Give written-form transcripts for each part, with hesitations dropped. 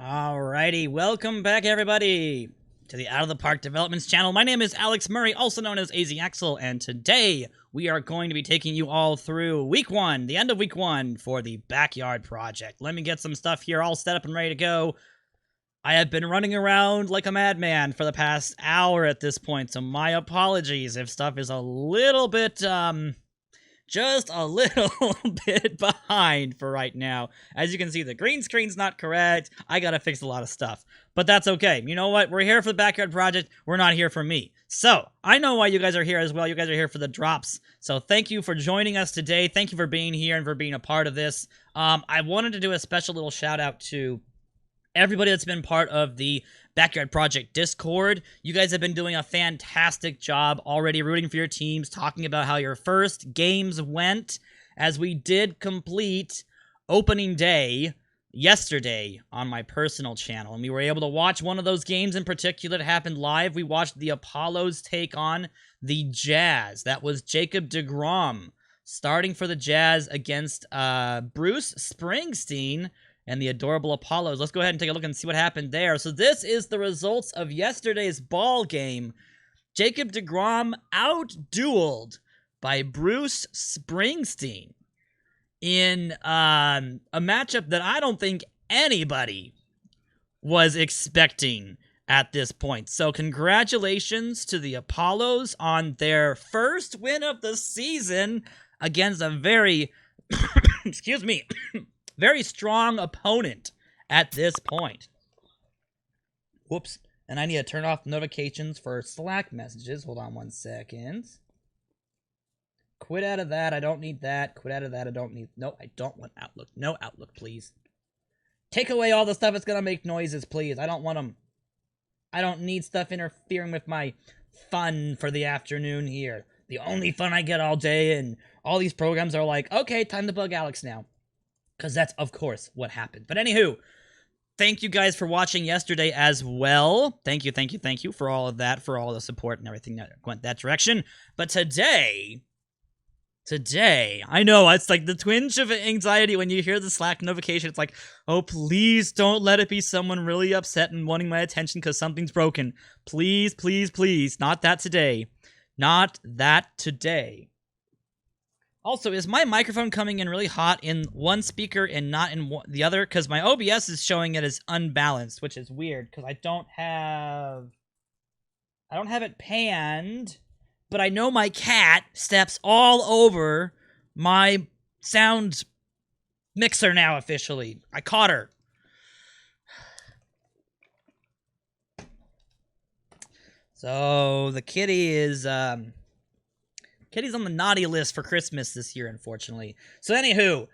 Alrighty, welcome back everybody to the Out of the Park Developments channel. My name is Alex Murray, also known as AZ Axel, and today we are going to be taking you all through week one, the end of week one for the Backyard Project. Let me get some stuff here all set up and ready to go. I have been running around like a madman for the past hour at this point, so my apologies if stuff is a little bit, just a little bit behind for right now. As you can see, the green screen's not correct. I gotta fix a lot of stuff. But that's okay. You know what? We're here for the Backyard Project. We're not here for me. So, I know why you guys are here as well. You guys are here for the drops. So, thank you for joining us today. Thank you for being here and for being a part of this. I wanted to do a special little shout out to everybody that's been part of the Backyard Project Discord. You guys have been doing a fantastic job already rooting for your teams, talking about how your first games went, as we did complete opening day yesterday on my personal channel, and we were able to watch one of those games in particular that happened live. We watched the Apollos take on the Jazz. That was Jacob deGrom starting for the Jazz against Bruce Springsteen and the adorable Apollos. Let's go ahead and take a look and see what happened there. So this is the results of yesterday's ball game. Jacob deGrom out-dueled by Bruce Springsteen in a matchup that I don't think anybody was expecting at this point. So congratulations to the Apollos on their first win of the season against a very, excuse me, very strong opponent at this point. Whoops. And I need to turn off notifications for Slack messages. Hold on one second. Quit out of that. I don't need that. Quit out of that. I don't need... No, I don't want Outlook. No Outlook, please. Take away all the stuff that's going to make noises, please. I don't want them. I don't need stuff interfering with my fun for the afternoon here. The only fun I get all day, and all these programs are like, okay, time to bug Alex now. Because that's, of course, what happened. But anywho, thank you guys for watching yesterday as well. Thank you for all of that, for all the support and everything that went that direction. But today, I know, it's like the twinge of anxiety when you hear the Slack notification. It's like, oh, please don't let it be someone really upset and wanting my attention because something's broken. Please, please, please. Not that today. Not that today. Also, is my microphone coming in really hot in one speaker and not in the other? Because my OBS is showing it as unbalanced, which is weird because I don't have it panned, but I know my cat steps all over my sound mixer now officially. I caught her. So the kitty is Kitty's on the naughty list for Christmas this year, unfortunately. So anywho,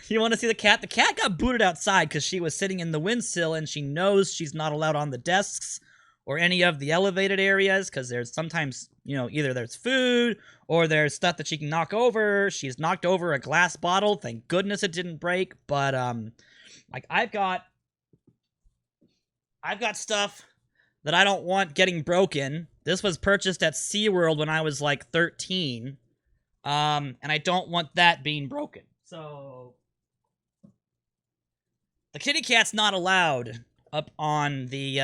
you want to see the cat? The cat got booted outside because she was sitting in the windsill and she knows she's not allowed on the desks or any of the elevated areas because there's sometimes, you know, either there's food or there's stuff that she can knock over. She's knocked over a glass bottle. Thank goodness it didn't break. But, like, I've got stuff that I don't want getting broken. This was purchased at SeaWorld when I was like 13. And I don't want that being broken. So the kitty cat's not allowed up on the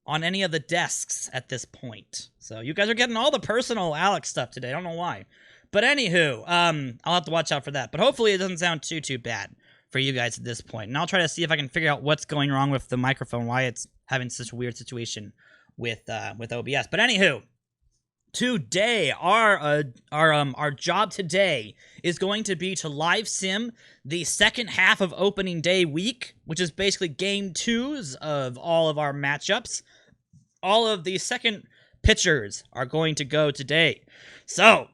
on any of the desks at this point. So you guys are getting all the personal Alex stuff today. I don't know why. But anywho, I'll have to watch out for that. But hopefully it doesn't sound too bad for you guys at this point. And I'll try to see if I can figure out what's going wrong with the microphone, why it's having such a weird situation with OBS. But anywho, today our job today is going to be to live sim the second half of opening day week, which is basically game twos of all of our matchups. All of the second pitchers are going to go today. So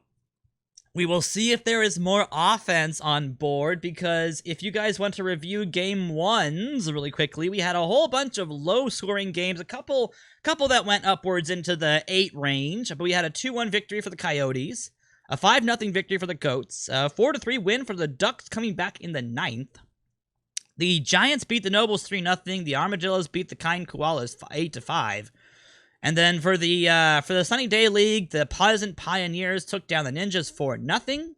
we will see if there is more offense on board, because if you guys want to review game ones really quickly, we had a whole bunch of low-scoring games, a couple that went upwards into the 8 range, but we had a 2-1 victory for the Coyotes, a 5-0 victory for the Goats, a 4-3 win for the Ducks coming back in the 9th. The Giants beat the Nobles 3-0, the Armadillos beat the kind Koalas 8-5. And then for the Sunny Day League, the Pleasant Pioneers took down the Ninjas 4-0.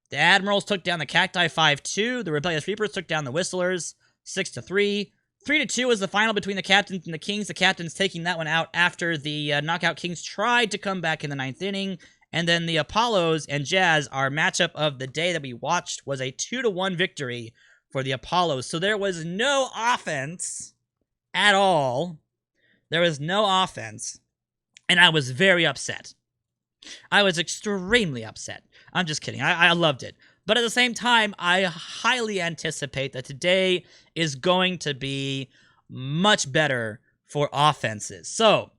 The Admirals took down the Cacti 5-2. The Rebellious Reapers took down the Whistlers 6-3. 3-2 was the final between the Captains and the Kings. The Captains taking that one out after the Knockout Kings tried to come back in the 9th inning. And then the Apollos and Jazz, our matchup of the day that we watched, was a 2-1 victory for the Apollos. So there was no offense at all. There was no offense. And I was very upset. I was extremely upset. I'm just kidding. I loved it. But at the same time, I highly anticipate that today is going to be much better for offenses. So,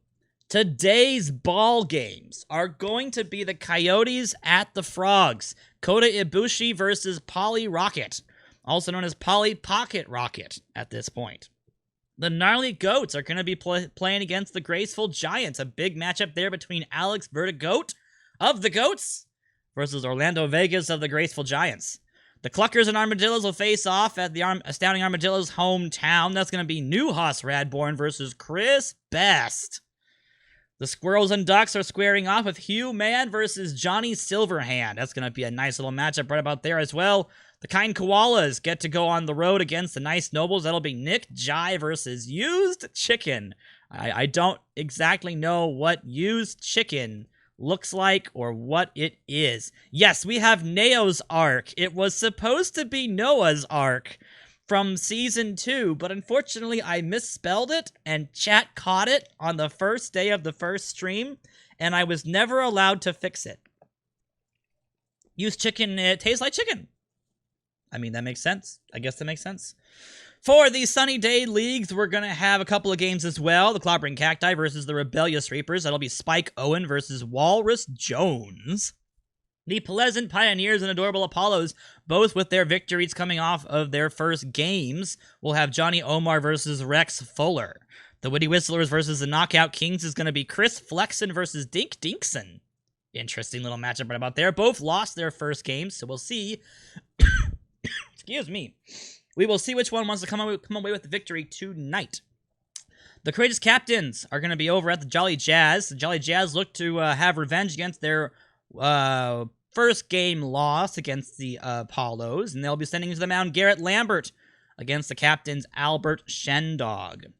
today's ball games are going to be the Coyotes at the Frogs. Kota Ibushi versus Polly Rocket, also known as Polly Pocket Rocket at this point. The Gnarly Goats are going to be playing against the Graceful Giants. A big matchup there between Alex Vertigoat of the Goats versus Orlando Vegas of the Graceful Giants. The Cluckers and Armadillos will face off at the Astounding Armadillos' hometown. That's going to be Newhouse Radborn versus Chris Best. The Squirrels and Ducks are squaring off with Hugh Mann versus Johnny Silverhand. That's going to be a nice little matchup right about there as well. The Kind Koalas get to go on the road against the Nice Nobles. That'll be Nick Jai versus Used Chicken. I don't exactly know what Used Chicken looks like or what it is. Yes, we have Neo's Ark. It was supposed to be Noah's Ark from Season 2, but unfortunately I misspelled it, and chat caught it on the first day of the first stream, and I was never allowed to fix it. Used Chicken, it tastes like chicken. I mean, that makes sense. I guess that makes sense. For the Sunny Day Leagues, we're going to have a couple of games as well. The Clobbering Cacti versus the Rebellious Reapers. That'll be Spike Owen versus Walrus Jones. The Pleasant Pioneers and Adorable Apollos, both with their victories coming off of their first games. We'll have Johnny Omar versus Rex Fuller. The Witty Whistlers versus the Knockout Kings is going to be Chris Flexen versus Dink Dinkson. Interesting little matchup right about there. Both lost their first games, so we'll see. Excuse me. We will see which one wants to come away with the victory tonight. The Courageous Captains are going to be over at the Jolly Jazz. The Jolly Jazz look to have revenge against their first game loss against the Apollos, and they'll be sending to the mound Garrett Lambert against the Captains Albert Shendog.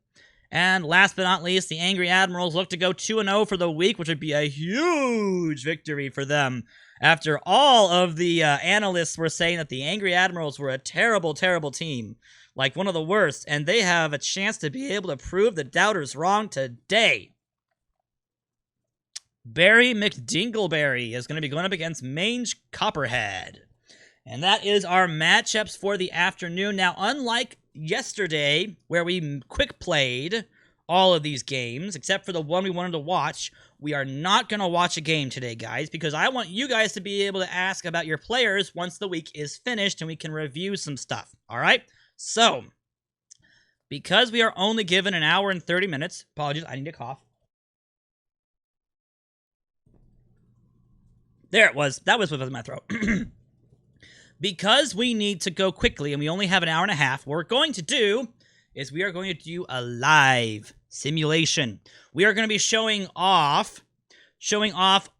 And last but not least, the Angry Admirals look to go 2-0 for the week, which would be a huge victory for them. After all of the analysts were saying that the Angry Admirals were a terrible, terrible team, like one of the worst, and they have a chance to be able to prove the doubters wrong today. Barry McDingleberry is going to be going up against Mange Copperhead. And that is our matchups for the afternoon. Now, unlike yesterday, where we quick played all of these games, except for the one we wanted to watch, we are not going to watch a game today, guys, because I want you guys to be able to ask about your players once the week is finished and we can review some stuff, all right? So, because we are only given an hour and 30 minutes, apologies, I need to cough. There it was. That was within my throat. Because we need to go quickly and we only have an hour and a half, what we're going to do is we are going to do a live simulation. We are going to be showing off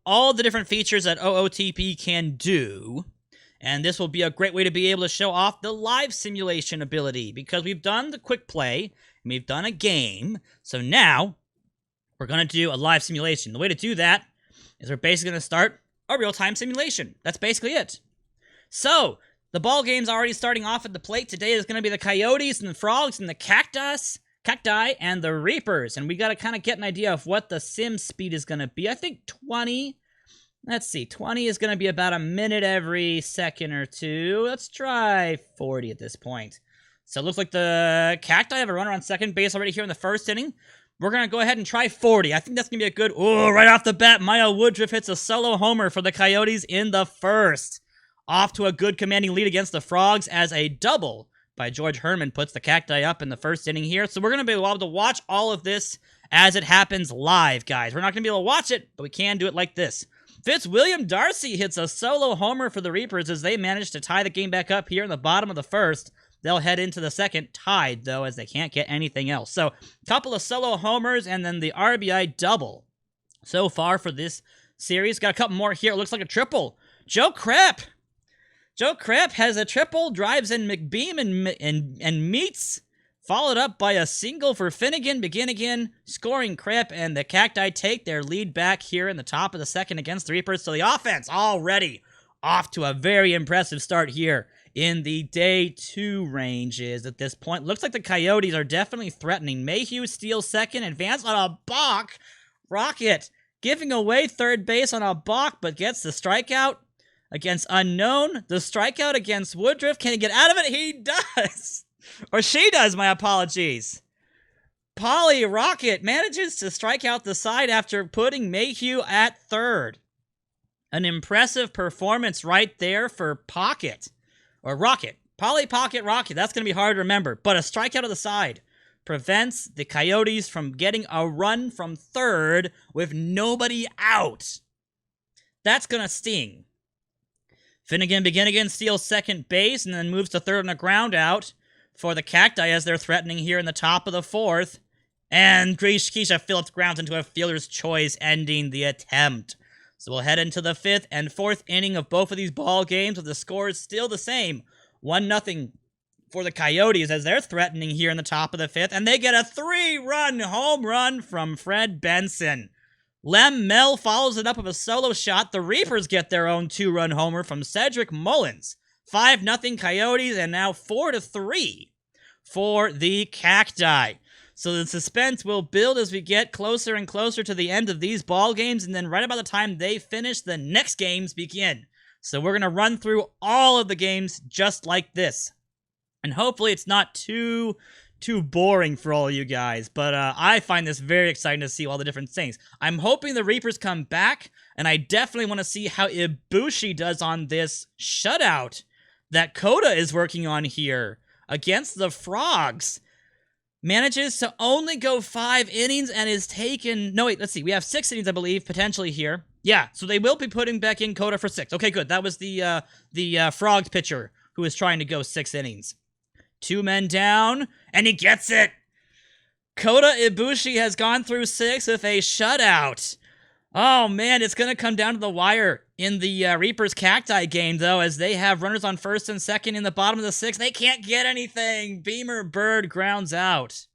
all the different features that OOTP can do. And this will be a great way to be able to show off the live simulation ability, because we've done the quick play and we've done a game. So now we're going to do a live simulation. The way to do that is we're basically going to start a real-time simulation. That's basically it. So, the ball game's already starting off at the plate. Today is going to be the Coyotes and the Frogs and the Cacti and the Reapers. And we got to kind of get an idea of what the sim speed is going to be. I think 20. Let's see. 20 is going to be about a minute every second or two. Let's try 40 at this point. So it looks like the Cacti have a runner on second base already here in the first inning. We're going to go ahead and try 40. I think that's going to be a good... Oh, right off the bat, Maya Woodruff hits a solo homer for the Coyotes in the first. Off to a good commanding lead against the Frogs as a double by George Herman puts the Cacti up in the first inning here. So we're going to be able to watch all of this as it happens live, guys. We're not going to be able to watch it, but we can do it like this. Fitzwilliam Darcy hits a solo homer for the Reapers as they manage to tie the game back up here in the bottom of the first. They'll head into the second, tied, though, as they can't get anything else. So, a couple of solo homers and then the RBI double so far for this series. Got a couple more here. It looks like a triple. Joe Krepp has a triple, drives in McBeam and meets Followed up by a single for Finnegan, Begin scoring Crip, and the Cacti take their lead back here in the top of the second against the Reapers. So the offense already off to a very impressive start here in the day 2 ranges at this point. Looks like the Coyotes are definitely threatening. Mayhew steals second, advance on a balk. Rocket giving away third base on a balk, but gets the strikeout against Unknown. The strikeout against Woodruff. Can he get out of it? He does. Or she does, my apologies. Polly Rocket manages to strike out the side after putting Mayhew at third. An impressive performance right there for Pocket. Or Rocket. Polly Pocket Rocket. That's going to be hard to remember. But a strikeout of the side prevents the Coyotes from getting a run from third with nobody out. That's going to sting. Finnegan Begin steals second base and then moves to third on a ground out for the Cacti as they're threatening here in the top of the fourth. And Keisha Phillips grounds into a fielder's choice, ending the attempt. So we'll head into the 5th and 4th inning of both of these ball games with the scores still the same. 1-0 for the Coyotes as they're threatening here in the top of the 5th. And they get a 3-run home run from Fred Benson. Lem Mel follows it up with a solo shot. The Reapers get their own 2-run homer from Cedric Mullins. 5-0 Coyotes, and now 4-3 for the Cacti. So the suspense will build as we get closer and closer to the end of these ball games, and then right about the time they finish, the next games begin. So we're going to run through all of the games just like this. And hopefully it's not too boring for all you guys, but I find this very exciting to see all the different things. I'm hoping the Reapers come back, and I definitely want to see how Ibushi does on this shutout that Coda is working on here against the Frogs. Manages to only go 5 innings and is taken... No, wait, let's see. We have 6 innings, I believe, potentially here. Yeah, so they will be putting back in Coda for 6. Okay, good. That was the Frogs pitcher who was trying to go 6 innings. 2 men down, and he gets it! Kota Ibushi has gone through 6 with a shutout. Oh, man, it's going to come down to the wire in the Reapers Cacti game, though, as they have runners on first and second in the bottom of the 6th. They can't get anything. Beamer Bird grounds out.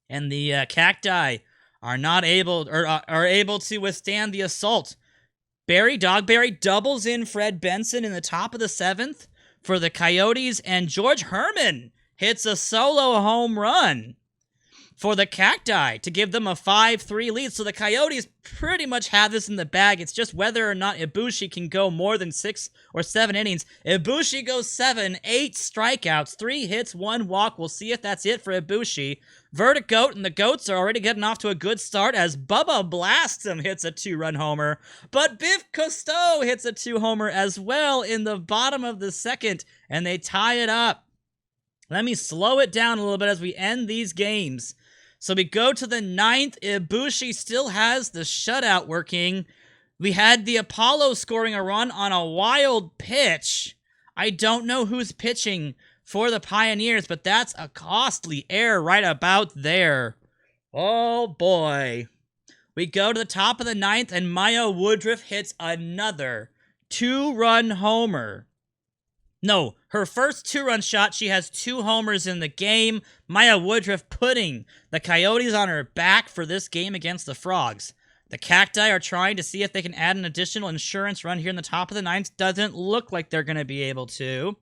And the Cacti are not able, or are able to withstand the assault. Barry Dogberry doubles in Fred Benson in the top of the 7th for the Coyotes, and George Herman hits a solo home run for the Cacti to give them a 5-3 lead. So the Coyotes pretty much have this in the bag. It's just whether or not Ibushi can go more than 6 or 7 innings. Ibushi goes 7, 8 strikeouts, 3 hits, 1 walk. We'll see if that's it for Ibushi. Vertigoat and the Goats are already getting off to a good start as Bubba Blastum hits a 2-run homer. But Biff Costeau hits a 2-homer as well in the bottom of the 2nd, and they tie it up. Let me slow it down a little bit as we end these games. So we go to the 9th. Ibushi still has the shutout working. We had the Apollo scoring a run on a wild pitch. I don't know who's pitching for the Pioneers, but that's a costly error right about there. Oh, boy. We go to the top of the 9th, and Maya Woodruff hits another 2-run homer. No, her first 2-run shot, she has 2 homers in the game. Maya Woodruff putting the Coyotes on her back for this game against the Frogs. The Cacti are trying to see if they can add an additional insurance run here in the top of the 9th. Doesn't look like they're going to be able to.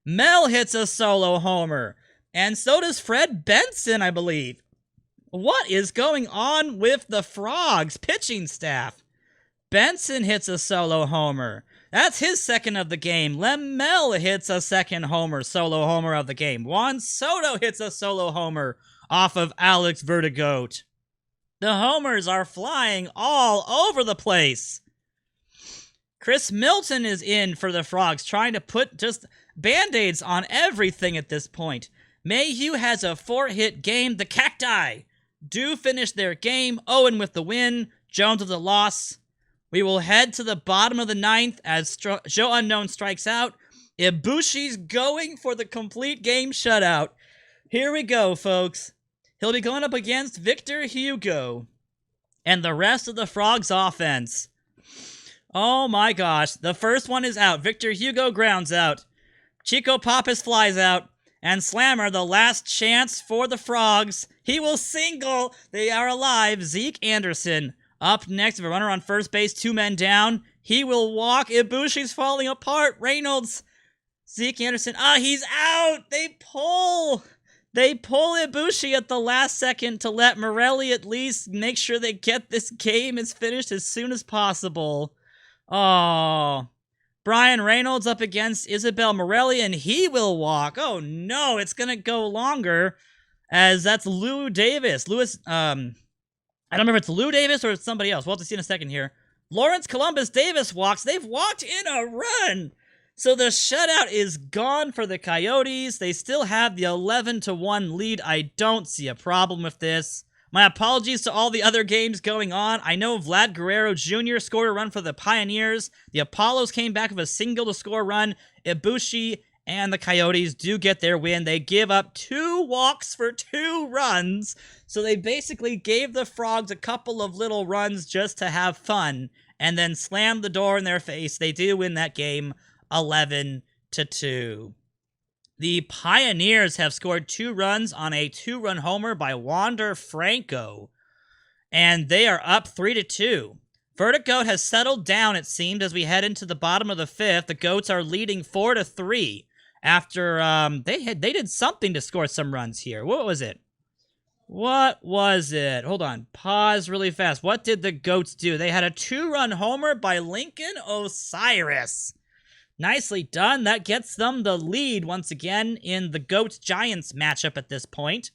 Mel hits a solo homer. And so does Fred Benson, I believe. What is going on with the Frogs pitching staff? Benson hits a solo homer. That's his 2nd of the game. Lemel hits a 2nd homer, solo homer of the game. Juan Soto hits a solo homer off of Alex Vertigoat. The homers are flying all over the place. Chris Milton is in for the Frogs, trying to put just Band-Aids on everything at this point. Mayhew has a 4-hit game. The Cacti do finish their game. Owen with the win. Jones with the loss. We will head to the bottom of the 9th as Joe Unknown strikes out. Ibushi's going for the complete game shutout. Here we go, folks. He'll be going up against Victor Hugo and the rest of the Frogs offense. Oh my gosh. The first one is out. Victor Hugo grounds out. Chico Pappas flies out. And Slammer, the last chance for the Frogs. He will single. They are alive. Zeke Anderson up next with a runner on first base. 2 men down. He will walk. Ibushi's falling apart. Reynolds. Zeke Anderson. He's out. They pull Ibushi at the last second to let Morelli at least make sure they get this game is finished as soon as possible. Oh, Brian Reynolds up against Isabel Morelli, and he will walk. Oh no, it's gonna go longer, as that's Lou Davis. I don't remember if it's Lou Davis or it's somebody else. We'll have to see in a second here. Lawrence Columbus Davis walks. They've walked in a run. So the shutout is gone for the Coyotes. They still have the 11-1 lead. I don't see a problem with this. My apologies to all the other games going on. I know Vlad Guerrero Jr. scored a run for the Pioneers. The Apollos came back with a single to score a run. Ibushi and the Coyotes do get their win. They give up 2 walks for 2 runs. So they basically gave the Frogs a couple of little runs just to have fun and then slammed the door in their face. They do win that game 11-2. The Pioneers have scored 2 runs on a 2-run homer by Wander Franco, and they are up 3-2. Vertigoat has settled down, it seemed, as we head into the bottom of the 5th. The Goats are leading 4-3 after they did something to score some runs here. What was it? Hold on. Pause really fast. What did the Goats do? They had a 2-run homer by Lincoln Osiris. Nicely done. That gets them the lead once again in the Goats-Giants matchup at this point.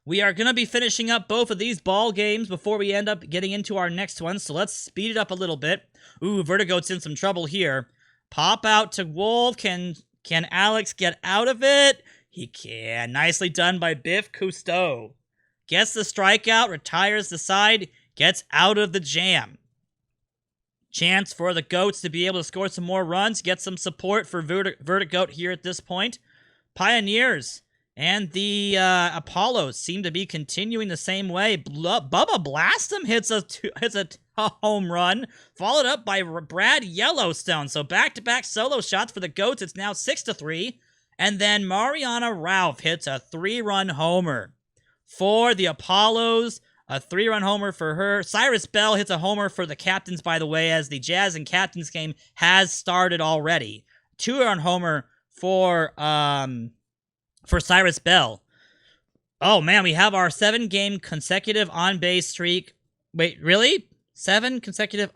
We are going to be finishing up both of these ball games before we end up getting into our next one, so let's speed it up a little bit. Ooh, Vertigoat's in some trouble here. Pop out to Wolf. Can Alex get out of it? He can. Nicely done by Biff Cousteau. Gets the strikeout, retires the side, gets out of the jam. Chance for the Goats to be able to score some more runs, get some support for Vertigoat here at this point. Pioneers and the Apollos seem to be continuing the same way. Bubba Blastum hits a home run, followed up by Brad Yellowstone. So back-to-back solo shots for the Goats. It's now 6-3. And then Mariana Ralph hits a 3-run homer for the Apollos. A 3-run homer for her. Cyrus Bell hits a homer for the Captains, by the way, as the Jazz and Captains game has started already. 2-run homer for Cyrus Bell. Oh, man, we have our 7-game consecutive on-base streak. Wait, really? 7 consecutive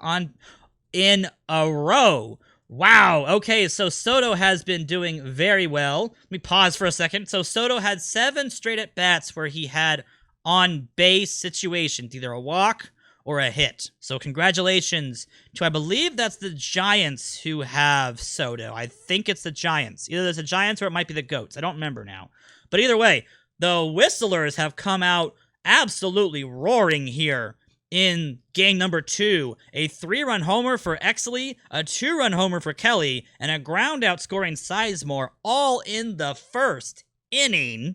in a row. Wow. Okay, so Soto has been doing very well. Let me pause for a second. So Soto had 7 straight at-bats where he had on-base situations, either a walk or a hit. So congratulations to, I believe that's the Giants who have Soto. I think it's the Giants. Either it's the Giants or it might be the Goats. I don't remember now. But either way, the Whistlers have come out absolutely roaring here in game number 2. A 3-run homer for Exley, a 2-run homer for Kelly, and a ground-out scoring Sizemore, all in the first inning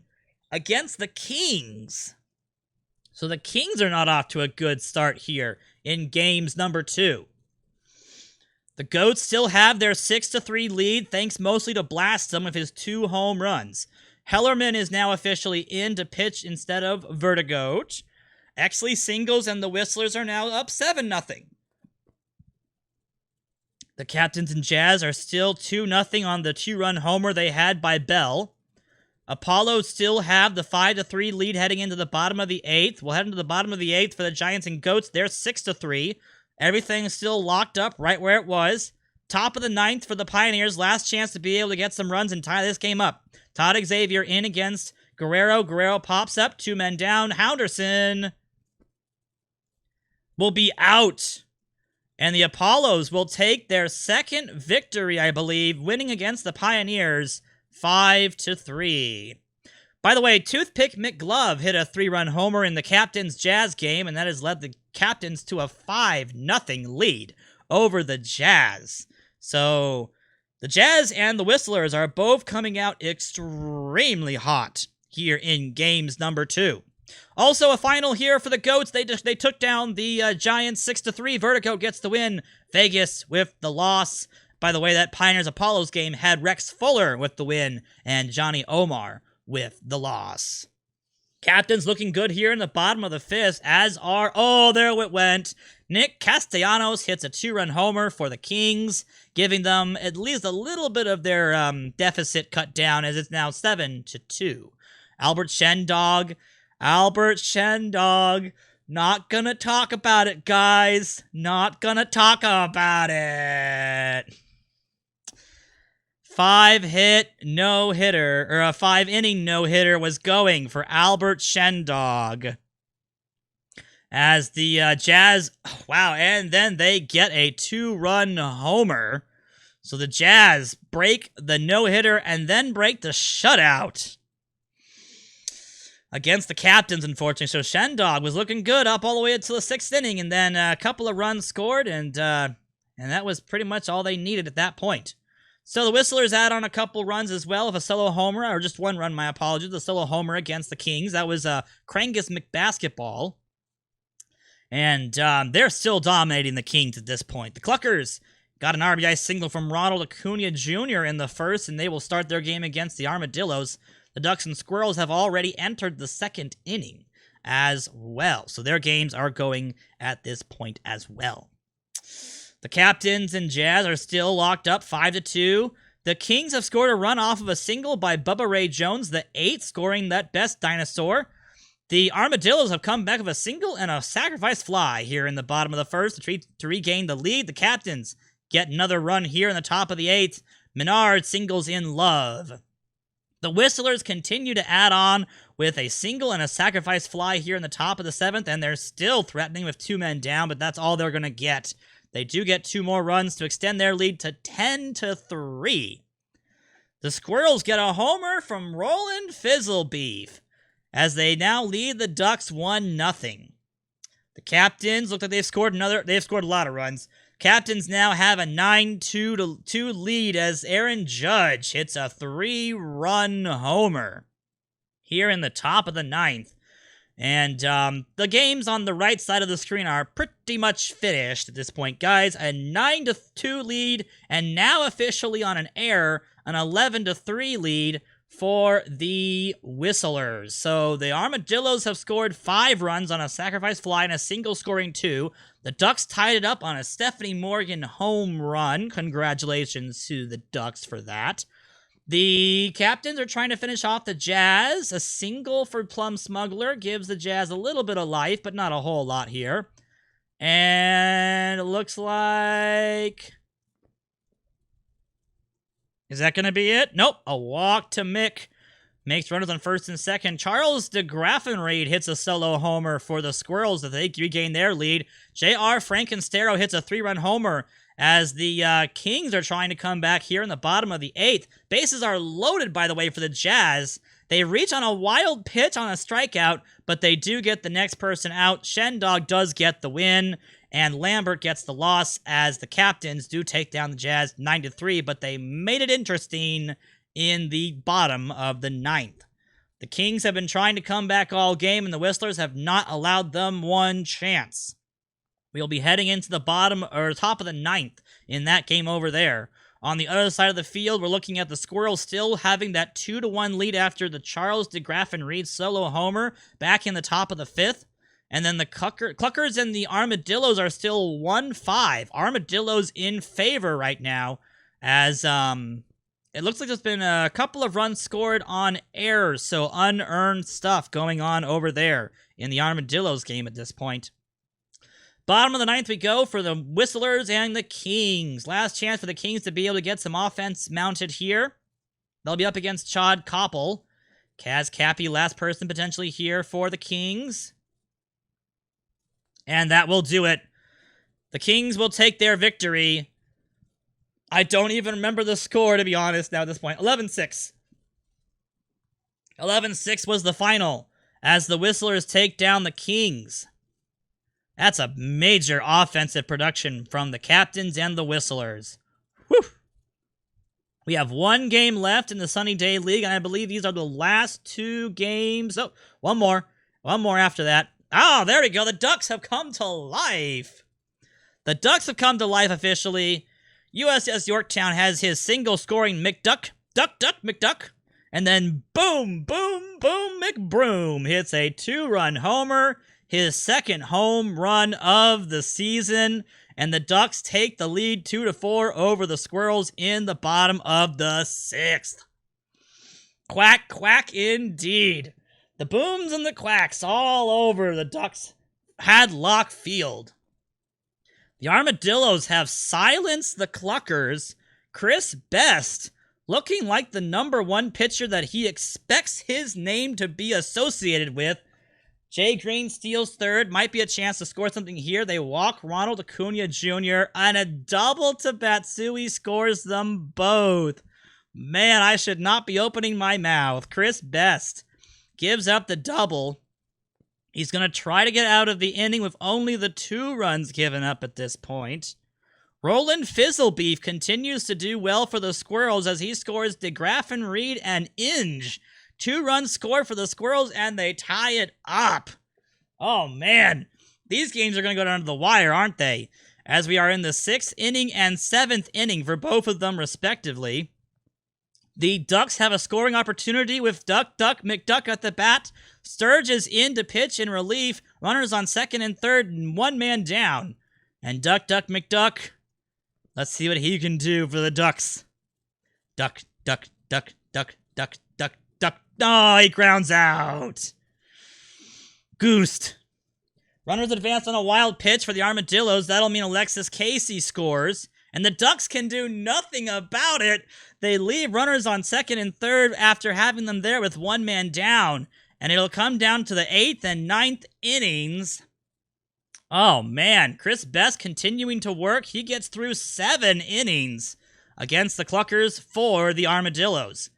against the Kings. So the Kings are not off to a good start here in games number 2. The Goats still have their 6-3 lead, thanks mostly to Blastum with his 2 home runs. Hellerman is now officially in to pitch instead of Vertigoat. Exley singles and the Whistlers are now up 7-0. The Captains and Jazz are still 2-0 on the 2-run homer they had by Bell. Apollo still have the 5-3 lead heading into the bottom of the 8th. We'll head into the bottom of the 8th for the Giants and Goats. They're 6-3. Everything is still locked up right where it was. Top of the 9th for the Pioneers. Last chance to be able to get some runs and tie this game up. Todd Xavier in against Guerrero. Guerrero pops up. 2 men down. Hounderson will be out. And the Apollos will take their second victory, I believe, winning against the Pioneers 5-3. By the way, Toothpick McGlove hit a 3-run homer in the Captains Jazz game, and that has led the Captains to a 5-0 lead over the Jazz. So the Jazz and the Whistlers are both coming out extremely hot here in games number 2. Also, a final here for the Goats. They took down the Giants 6-3. Vertigo gets the win. Vegas with the loss. By the way, that Pioneers Apollos game had Rex Fuller with the win and Johnny Omar with the loss. Captains looking good here in the bottom of the 5th, as are, oh, there it went. Nick Castellanos hits a 2-run homer for the Kings, giving them at least a little bit of their deficit cut down, as it's now 7-2. Albert Shendog, not gonna talk about it, guys. Not gonna talk about it. 5-hit no-hitter, or a 5-inning no-hitter was going for Albert Shendog. As the Jazz, wow, and then they get a 2-run homer. So the Jazz break the no-hitter and then break the shutout against the Captains, unfortunately. So Shendog was looking good up all the way until the 6th inning, and then a couple of runs scored, and that was pretty much all they needed at that point. So the Whistlers add on a couple runs as well, of a solo homer, or just 1 run, my apologies, a solo homer against the Kings. That was Krangus McBasketball. And they're still dominating the Kings at this point. The Cluckers got an RBI single from Ronald Acuna Jr. in the 1st, and they will start their game against the Armadillos. The Ducks and Squirrels have already entered the 2nd inning as well. So their games are going at this point as well. The Captains and Jazz are still locked up 5-2. The Kings have scored a run off of a single by Bubba Ray Jones, the 8th, scoring that best dinosaur. The Armadillos have come back with a single and a sacrifice fly here in the bottom of the 1st to regain the lead. The Captains get another run here in the top of the 8th. Menard singles in love. The Whistlers continue to add on with a single and a sacrifice fly here in the top of the 7th, and they're still threatening with 2 men down, but that's all they're going to get. They do get 2 more runs to extend their lead to 10-3. The Squirrels get a homer from Roland Fizzlebeef, as they now lead the Ducks 1-0. The Captains look like they've scored a lot of runs. Captains now have a 9-2 lead as Aaron Judge hits a 3-run homer here in the top of the 9th. And the games on the right side of the screen are pretty much finished at this point, guys. A 9-2 lead, and now officially on an error, an 11-3 lead for the Whistlers. So the Armadillos have scored 5 runs on a sacrifice fly and a single scoring 2. The Ducks tied it up on a Stephanie Morgan home run. Congratulations to the Ducks for that. The Captains are trying to finish off the Jazz. A single for Plum Smuggler gives the Jazz a little bit of life, but not a whole lot here. And it looks like... is that going to be it? Nope. A walk to Mick. Makes runners on 1st and 2nd. Charles DeGraffenreid hits a solo homer for the Squirrels as they regain their lead. J.R. Frankenstero hits a 3-run homer as the Kings are trying to come back here in the bottom of the 8th. Bases are loaded, by the way, for the Jazz. They reach on a wild pitch on a strikeout, but they do get the next person out. Shendog does get the win, and Lambert gets the loss as the Captains do take down the Jazz 9-3, but they made it interesting in the bottom of the 9th. The Kings have been trying to come back all game, and the Whistlers have not allowed them one chance. We'll be heading into the bottom or top of the 9th in that game over there. On the other side of the field, we're looking at the Squirrels still having that 2-1 lead after the Charles DeGraffenreid solo homer back in the top of the 5th. And then the Cluckers and the Armadillos are still 1-5. Armadillos in favor right now as it looks like there's been a couple of runs scored on errors, so unearned stuff going on over there in the Armadillos game at this point. Bottom of the 9th we go for the Whistlers and the Kings. Last chance for the Kings to be able to get some offense mounted here. They'll be up against Chad Koppel. Kaz Cappy, last person potentially here for the Kings. And that will do it. The Kings will take their victory. I don't even remember the score, to be honest, now at this point. 11-6. 11-6 was the final as the Whistlers take down the Kings. That's a major offensive production from the Captains and the Whistlers. Whew. We have 1 game left in the Sunny Day League, and I believe these are the last 2 games. Oh, one more. One more after that. Oh, there we go. The Ducks have come to life. The Ducks have come to life officially. USS Yorktown has his single-scoring McDuck, Duck, Duck, McDuck, and then boom, boom, boom, McBroom hits a 2-run homer, his second home run of the season, and the Ducks take the lead 2-4 over the Squirrels in the bottom of the 6th. Quack, quack indeed. The booms and the quacks all over the Ducks Hadlock Field. The Armadillos have silenced the Cluckers. Chris Best, looking like the #1 pitcher that he expects his name to be associated with. Jay Green steals third. Might be a chance to score something here. They walk Ronald Acuna Jr. and a double to Batsui scores them both. Man, I should not be opening my mouth. Chris Best gives up the double. He's going to try to get out of the inning with only the 2 runs given up at this point. Roland Fizzlebeef continues to do well for the Squirrels as he scores DeGraff and Reed and Inge. 2-run score for the Squirrels, and they tie it up. Oh, man. These games are going to go down to the wire, aren't they? As we are in the 6th inning and 7th inning for both of them, respectively. The Ducks have a scoring opportunity with Duck, Duck, McDuck at the bat. Sturge is in to pitch in relief. Runners on second and third, and 1 man down. And Duck, Duck, McDuck. Let's see what he can do for the Ducks. Duck, Duck, Duck, Duck, Duck, Duck, Duck. Oh, he grounds out. Goosed. Runners advance on a wild pitch for the Armadillos. That'll mean Alexis Casey scores. And the Ducks can do nothing about it. They leave runners on second and third after having them there with 1 man down. And it'll come down to the 8th and 9th innings. Oh, man. Chris Best continuing to work. He gets through 7 innings against the Cluckers for the Armadillos.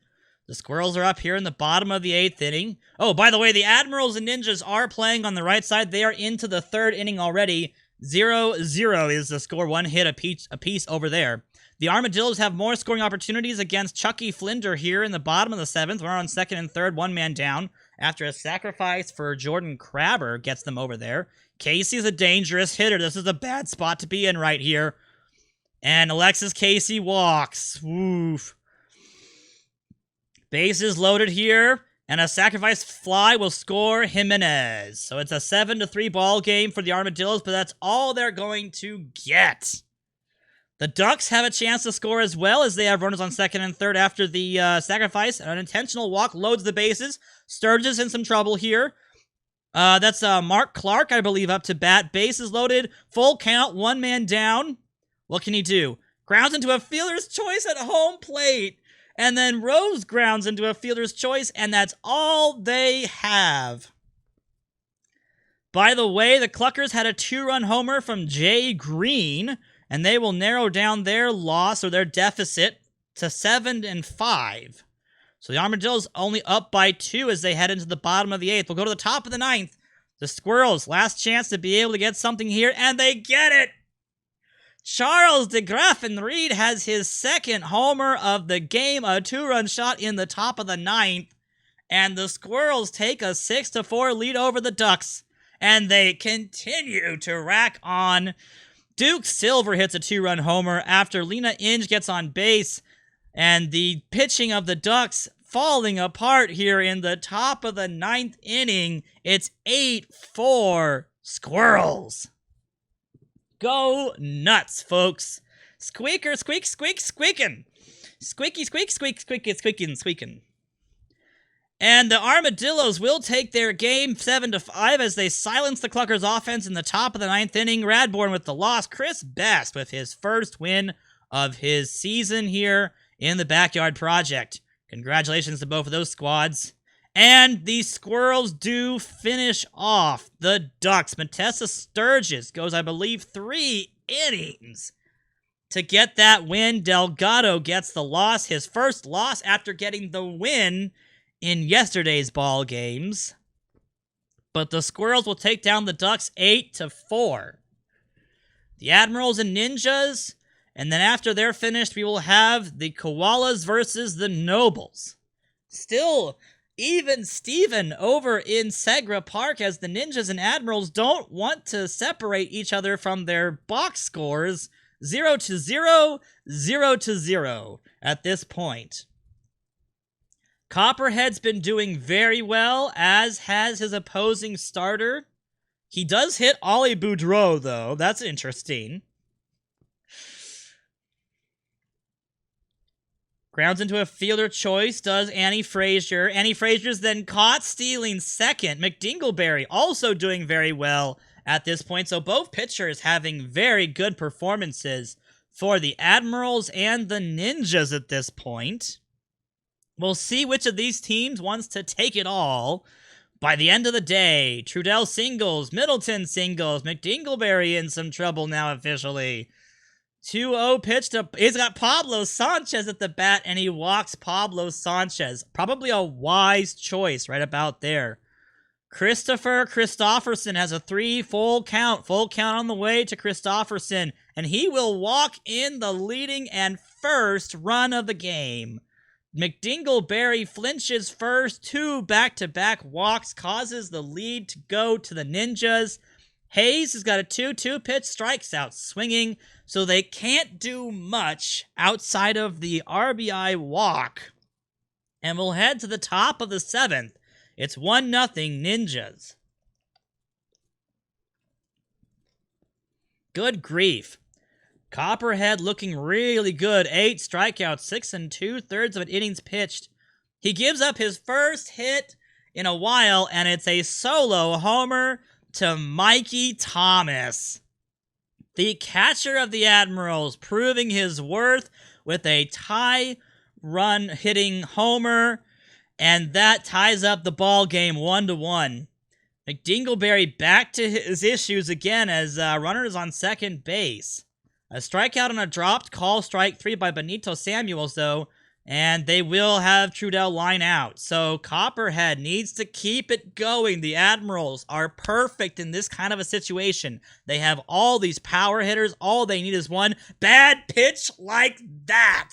The Squirrels are up here in the bottom of the 8th inning. Oh, by the way, the Admirals and Ninjas are playing on the right side. They are into the 3rd inning already. 0-0 is the score. 1 hit apiece over there. The Armadillos have more scoring opportunities against Chucky Flinder here in the bottom of the 7th. We're on second and third, 1 man down. After a sacrifice for Jordan Crabber gets them over there. Casey's a dangerous hitter. This is a bad spot to be in right here. And Alexis Casey walks. Woof. Bases loaded here. And a sacrifice fly will score Jimenez. So it's a 7-3 ball game for the Armadillos, but that's all they're going to get. The Ducks have a chance to score as well as they have runners on second and third after the sacrifice. An intentional walk loads the bases. Sturgis in some trouble here. That's Mark Clark, I believe, up to bat. Bases loaded. Full count. 1 man down. What can he do? Grounds into a fielder's choice at home plate. And then Rose grounds into a fielder's choice, and that's all they have. By the way, the Cluckers had a 2-run homer from Jay Green, and they will narrow down their loss or their deficit to 7-5. So the Armadillos only up by 2 as they head into the bottom of the 8th. We'll go to the top of the 9th. The Squirrels, last chance to be able to get something here, and they get it! Charles DeGraff and Reed has his 2nd homer of the game, a 2-run shot in the top of the 9th, and the Squirrels take a 6-4 lead over the Ducks, and they continue to rack on. Duke Silver hits a 2-run homer after Lena Inge gets on base, and the pitching of the Ducks falling apart here in the top of the 9th inning. It's 8-4 Squirrels. Go nuts, folks. Squeaker, squeak, squeak, squeaking. Squeaky, squeak, squeak, squeaky, squeaking, squeaking. And the Armadillos will take their game 7-5 as they silence the Cluckers offense in the top of the 9th inning. Radbourne with the loss. Chris Best with his first win of his season here in the Backyard Project. Congratulations to both of those squads. And the Squirrels do finish off the Ducks. Matessa Sturgis goes, I believe, 3 innings to get that win. Delgado gets the loss, his first loss after getting the win in yesterday's ball games. But the Squirrels will take down the Ducks 8-4. The Admirals and Ninjas, and then after they're finished, we will have the Koalas versus the Nobles. Still even Steven over in Segra Park as the Ninjas and Admirals don't want to separate each other from their box scores. 0-0, 0-0 at this point. Copperhead's been doing very well, as has his opposing starter. He does hit Ollie Boudreau, though. That's interesting. Grounds into a fielder choice, does Annie Frazier. Annie Frazier's then caught stealing second. McDingleberry also doing very well at this point. So both pitchers having very good performances for the Admirals and the Ninjas at this point. We'll see which of these teams wants to take it all. By the end of the day, Trudell singles, Middleton singles, McDingleberry in some trouble now officially. 2-0 pitch to... He's got Pablo Sanchez at the bat, and he walks Pablo Sanchez. Probably a wise choice right about there. Christopher Christofferson has a 3 full count. Full count on the way to Christofferson, and he will walk in the leading and first run of the game. McDingleberry flinches first, 2 back-to-back walks, causes the lead to go to the Ninjas. Hayes has got a 2-2 pitch, strikes out swinging, so they can't do much outside of the RBI walk. And we'll head to the top of the 7th. It's 1-0 Ninjas. Good grief. Copperhead looking really good. 8 strikeouts, 6 2/3 of an innings pitched. He gives up his first hit in a while, and it's a solo homer to Mikey Thomas. The catcher of the Admirals proving his worth with a tie run hitting homer, and that ties up the ball game 1-1. McDingleberry back to his issues again as runners on second base. A strikeout on a dropped call, strike 3 by Benito Samuels, though, and they will have Trudell line out. So Copperhead needs to keep it going. The Admirals are perfect in this kind of a situation. They have all these power hitters. All they need is one bad pitch like that.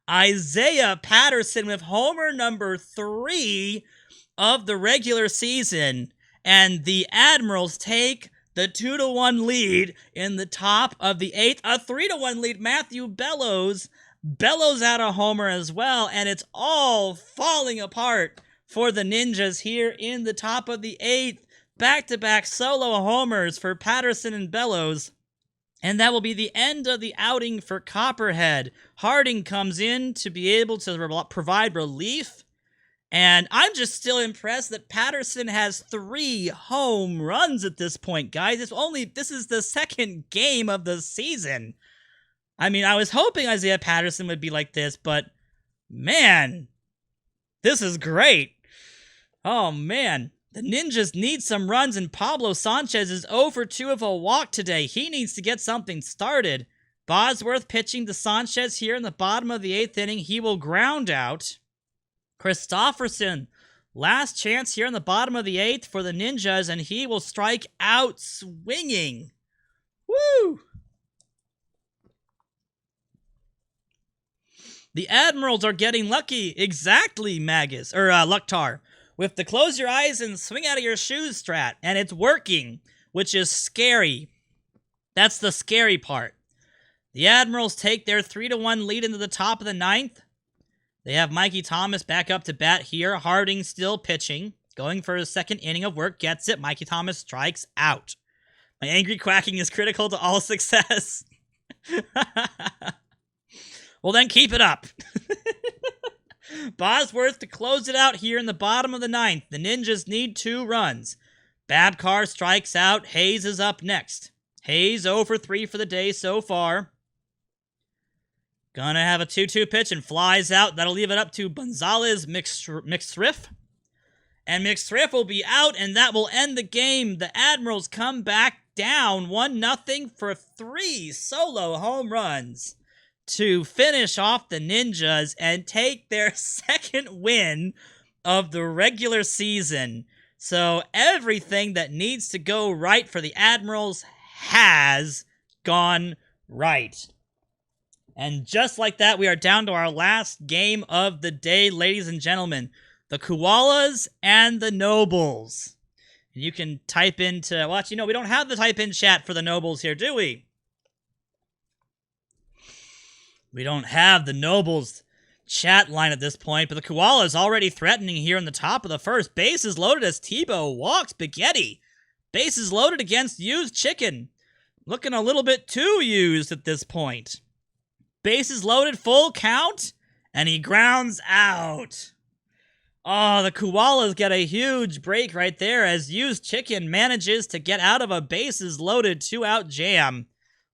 Isaiah Patterson with homer number 3 of the regular season, and the Admirals take the 2-1 lead in the top of the 8th. A 3-1 lead. Matthew Bellows out a homer as well. And it's all falling apart for the Ninjas here in the top of the 8th. Back-to-back solo homers for Patterson and Bellows. And that will be the end of the outing for Copperhead. Harding comes in to be able to provide relief. And I'm just still impressed that Patterson has 3 home runs at this point, guys. This is the second game of the season. I mean, I was hoping Isaiah Patterson would be like this, but man, this is great. Oh man, the Ninjas need some runs, and Pablo Sanchez is 0 for 2 of a walk today. He needs to get something started. Bosworth pitching to Sanchez here in the bottom of the 8th inning. He will ground out. Christofferson, last chance here in the bottom of the 8th for the Ninjas, and he will strike out swinging. Woo! The Admirals are getting lucky. Exactly, Magus, or Lucktar, with the close your eyes and swing out of your shoes strat, and it's working, which is scary. That's the scary part. The Admirals take their 3-1 lead into the top of the 9th. They have Mikey Thomas back up to bat here. Harding still pitching. Going for his second inning of work. Gets it. Mikey Thomas strikes out. My angry quacking is critical to all success. Well, then keep it up. Bosworth to close it out here in the bottom of the 9th. The Ninjas need 2 runs. Babcar strikes out. Hayes is up next. Hayes 0 for 3 for the day so far. Gonna have a 2-2 pitch and flies out. That'll leave it up to Gonzalez McSriff. And McSriff will be out, and that will end the game. The Admirals come back down 1-0 for 3 solo home runs to finish off the Ninjas and take their second win of the regular season. So everything that needs to go right for the Admirals has gone right. And just like that, we are down to our last game of the day, ladies and gentlemen. The Koalas and the Nobles. And you can type into... Well, actually, no, we don't have the type-in chat for the Nobles here, do we? We don't have the Nobles chat line at this point, but the Koalas already threatening here in the top of the first. Bases loaded as Tebow walks Spaghetti. Bases loaded against Used Chicken. Looking a little bit too used at this point. Bases loaded, full count, and he grounds out. Oh, the Koalas get a huge break right there as Used Chicken manages to get out of a bases loaded 2-out jam.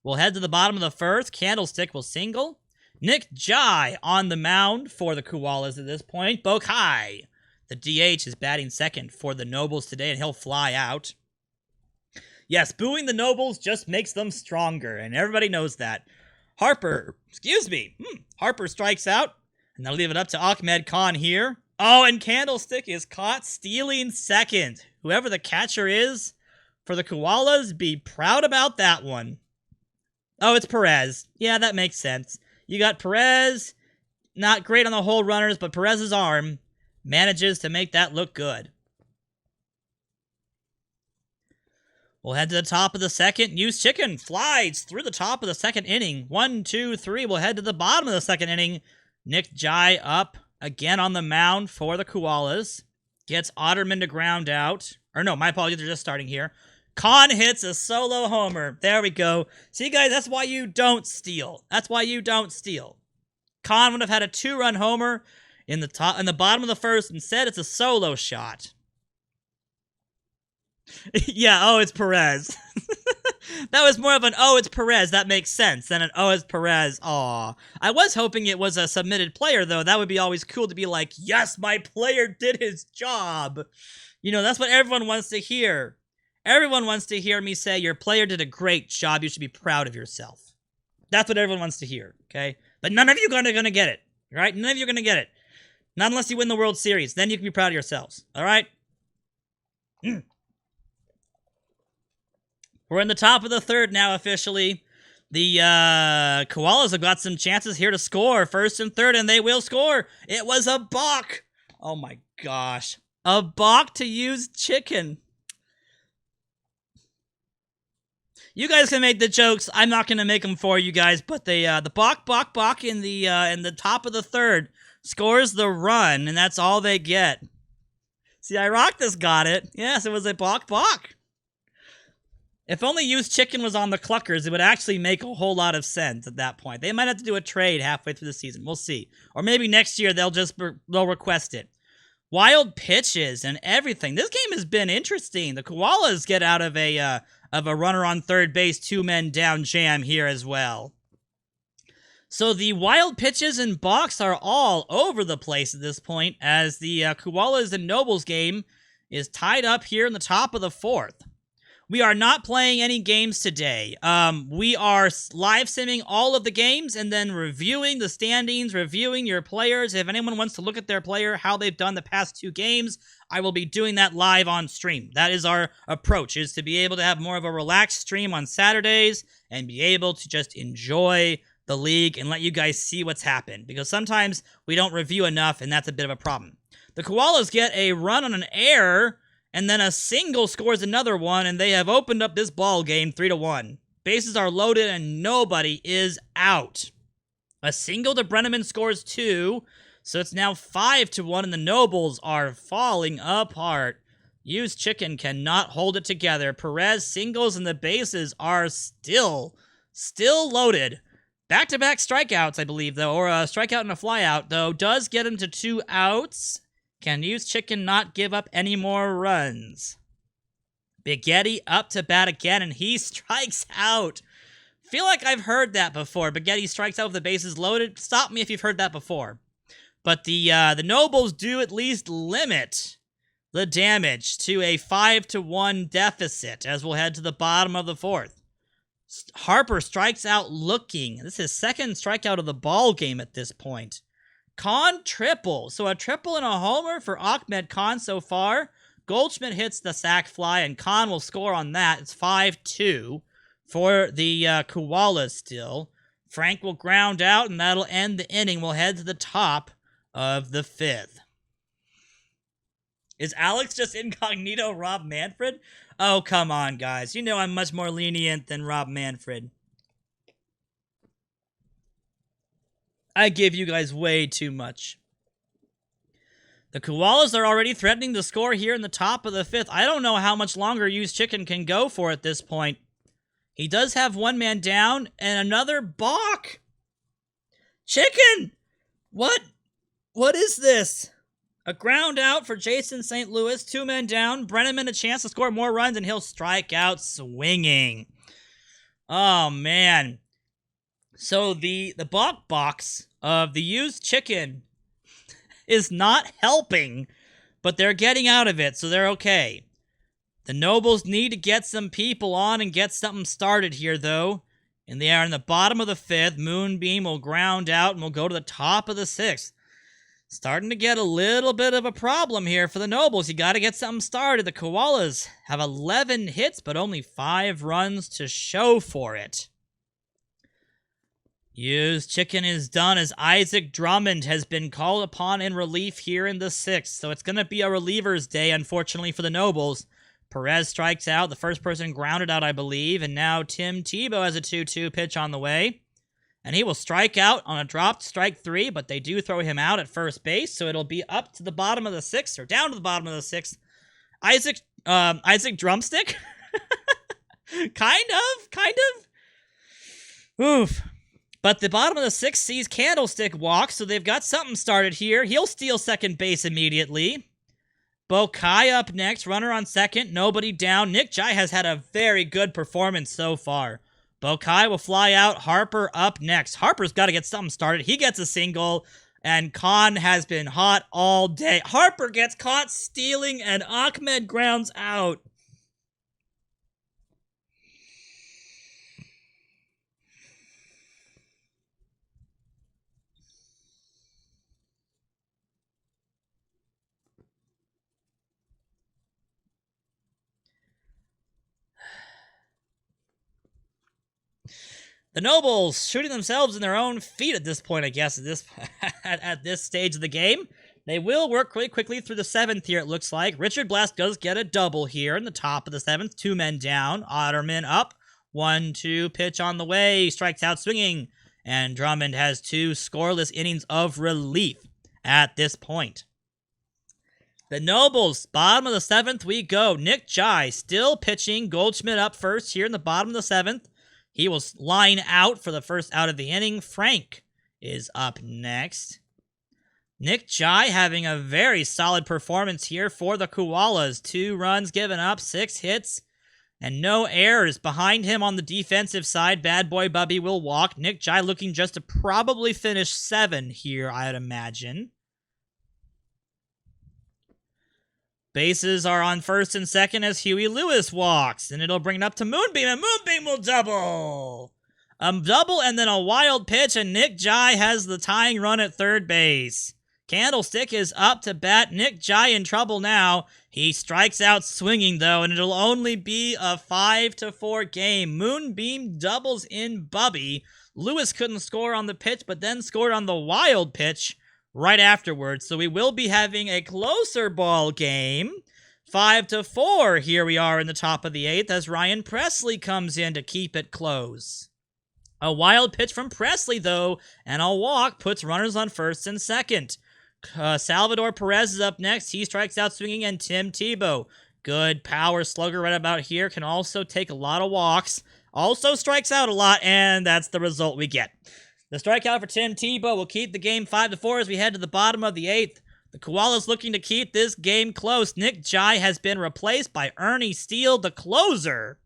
We'll head to the bottom of the first. Candlestick will single. Nick Jai on the mound for the Koalas at this point. Bokai, the DH, is batting second for the Nobles today, and he'll fly out. Yes, booing the Nobles just makes them stronger, and everybody knows that. Harper strikes out, and they'll leave it up to Ahmed Khan here. Oh, and Candlestick is caught stealing second. Whoever the catcher is for the Koalas, be proud about that one. Oh, it's Perez. Yeah, that makes sense. You got Perez, not great on the whole runners, but Perez's arm manages to make that look good. We'll head to the top of the second. Used Chicken flies through the top of the second inning. 1, 2, 3. We'll head to the bottom of the second inning. Nick Jai up again on the mound for the Koalas. Gets Otterman to ground out. Or no, my apologies, they're just starting here. Khan hits a solo homer. There we go. See, guys, that's why you don't steal. That's why you don't steal. Khan would have had a 2-run homer in the bottom of the first. Instead, it's a solo shot. Yeah, oh, it's Perez. That was more of an, oh, it's Perez. That makes sense than an, oh, it's Perez. Aw. I was hoping it was a submitted player, though. That would be always cool to be like, yes, my player did his job. You know, that's what everyone wants to hear. Everyone wants to hear me say, your player did a great job. You should be proud of yourself. That's what everyone wants to hear, okay? But none of you are going to get it, all right? None of you are going to get it. Not unless you win the World Series. Then you can be proud of yourselves, all right? We're in the top of the third now, officially. The Koalas have got some chances here to score. First and third, and they will score. It was a balk. Oh, my gosh. A balk to Used Chicken. You guys can make the jokes. I'm not going to make them for you guys, but the balk in the top of the third scores the run, and that's all they get. See, Ironicus got it. Yes, it was a balk. If only Used Chicken was on the Cluckers, it would actually make a whole lot of sense at that point. They might have to do a trade halfway through the season. We'll see. Or maybe next year they'll request it. Wild pitches and everything. This game has been interesting. The Koalas get out of a runner on third base, 2 men down jam here as well. So the wild pitches and balks are all over the place at this point as the Koalas and Nobles game is tied up here in the top of the fourth. We are not playing any games today. We are live simming all of the games and then reviewing the standings, reviewing your players. If anyone wants to look at their player, how they've done the past 2 games, I will be doing that live on stream. That is our approach, is to be able to have more of a relaxed stream on Saturdays and be able to just enjoy the league and let you guys see what's happened. Because sometimes we don't review enough, and that's a bit of a problem. The Koalas get a run on an error, and then a single scores another one, and they have opened up this ball game 3-1. Bases are loaded, and nobody is out. A single to Brenneman scores 2, so it's now 5-1, and the Nobles are falling apart. Used Chicken cannot hold it together. Perez singles, and the bases are still loaded. Back-to-back strikeouts, I believe, though, or a strikeout and a flyout, though, does get him to 2 outs. Can Used Chicken not give up any more runs? Spaghetti up to bat again, and he strikes out. Feel like I've heard that before. Spaghetti strikes out with the bases loaded. Stop me if you've heard that before. But the Nobles do at least limit the damage to a 5-1 deficit as we'll head to the bottom of the fourth. Harper strikes out looking. This is his second strikeout of the ball game at this point. Khan triple. So a triple and a homer for Ahmed Khan so far. Goldschmidt hits the sac fly, and Khan will score on that. It's 5-2 for the Koalas still. Frank will ground out, and that'll end the inning. We'll head to the top of the fifth. Is Alex just incognito Rob Manfred? Oh, come on, guys. You know I'm much more lenient than Rob Manfred. I give you guys way too much. The Koalas are already threatening to score here in the top of the 5th. I don't know how much longer Used Chicken can go for at this point. He does have one man down and another balk. Chicken! What is this? A ground out for Jason St. Louis. 2 men down. Brenneman a chance to score more runs and he'll strike out swinging. Oh, man. So the balk box of the Used Chicken is not helping, but they're getting out of it, so they're okay. The Nobles need to get some people on and get something started here, though. And they are in the bottom of the 5th. Moonbeam will ground out and will go to the top of the 6th. Starting to get a little bit of a problem here for the Nobles. You got to get something started. The Koalas have 11 hits, but only 5 runs to show for it. Used Chicken is done as Isaac Drummond has been called upon in relief here in the 6th. So it's going to be a reliever's day, unfortunately, for the Nobles. Perez strikes out, the first person grounded out, I believe, and now Tim Tebow has a 2-2 pitch on the way. And he will strike out on a dropped strike 3, but they do throw him out at first base, so it'll be up to the bottom of the 6th, or down to the bottom of the 6th. Isaac Drumstick? Kind of. Oof. But the bottom of the 6th sees Candlestick walk, so they've got something started here. He'll steal second base immediately. Bokai up next, runner on second, nobody down. Nick Jai has had a very good performance so far. Bokai will fly out, Harper up next. Harper's got to get something started. He gets a single, and Khan has been hot all day. Harper gets caught stealing, and Ahmed grounds out. The Nobles shooting themselves in their own feet at this point, I guess, at this stage of the game. They will work really quickly through the 7th here, it looks like. Richard Blast does get a double here in the top of the 7th. 2 men down. Otterman up. 1-2 pitch on the way. Strikes out swinging. And Drummond has 2 scoreless innings of relief at this point. The Nobles, bottom of the 7th we go. Nick Jai still pitching. Goldschmidt up first here in the bottom of the 7th. He will line out for the first out of the inning. Frank is up next. Nick Jai having a very solid performance here for the Koalas. 2 runs given up, 6 hits, and no errors. Behind him on the defensive side, Bad Boy Bubby will walk. Nick Jai looking just to probably finish 7 here, I'd imagine. Bases are on first and second as Huey Lewis walks, and it'll bring it up to Moonbeam, and Moonbeam will double! A double and then a wild pitch, and Nick Jai has the tying run at third base. Candlestick is up to bat. Nick Jai in trouble now. He strikes out swinging, though, and it'll only be a 5-4 game. Moonbeam doubles in Bubby. Lewis couldn't score on the pitch, but then scored on the wild pitch right afterwards. So we will be having a closer ball game. 5-4. Here we are in the top of the 8th as Ryan Presley comes in to keep it close. A wild pitch from Presley, though, and a walk puts runners on first and second. Salvador Perez is up next. He strikes out swinging, and Tim Tebow, good power slugger right about here, can also take a lot of walks. Also strikes out a lot, and that's the result we get. The strikeout for Tim Tebow will keep the game 5-4 as we head to the bottom of the 8th. The Koalas looking to keep this game close. Nick Jai has been replaced by Ernie Steele, the closer.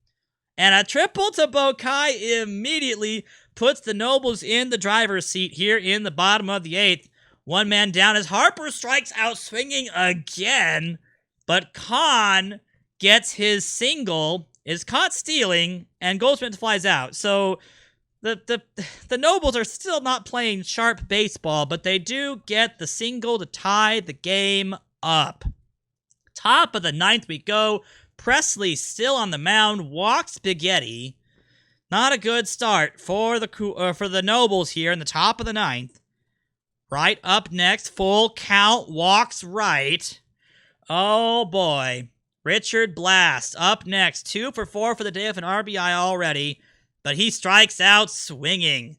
And a triple to Bokai immediately puts the Nobles in the driver's seat here in the bottom of the 8th. 1 man down as Harper strikes out swinging again. But Khan gets his single, is caught stealing, and Goldschmidt flies out. So the Nobles are still not playing sharp baseball, but they do get the single to tie the game up. Top of the 9th we go. Presley still on the mound, walks Spaghetti. Not a good start for the Nobles here in the top of the 9th. Right up next, full count, walks right. Oh boy. Richard Blast up next, 2 for 4 for the day of an RBI already, but he strikes out swinging.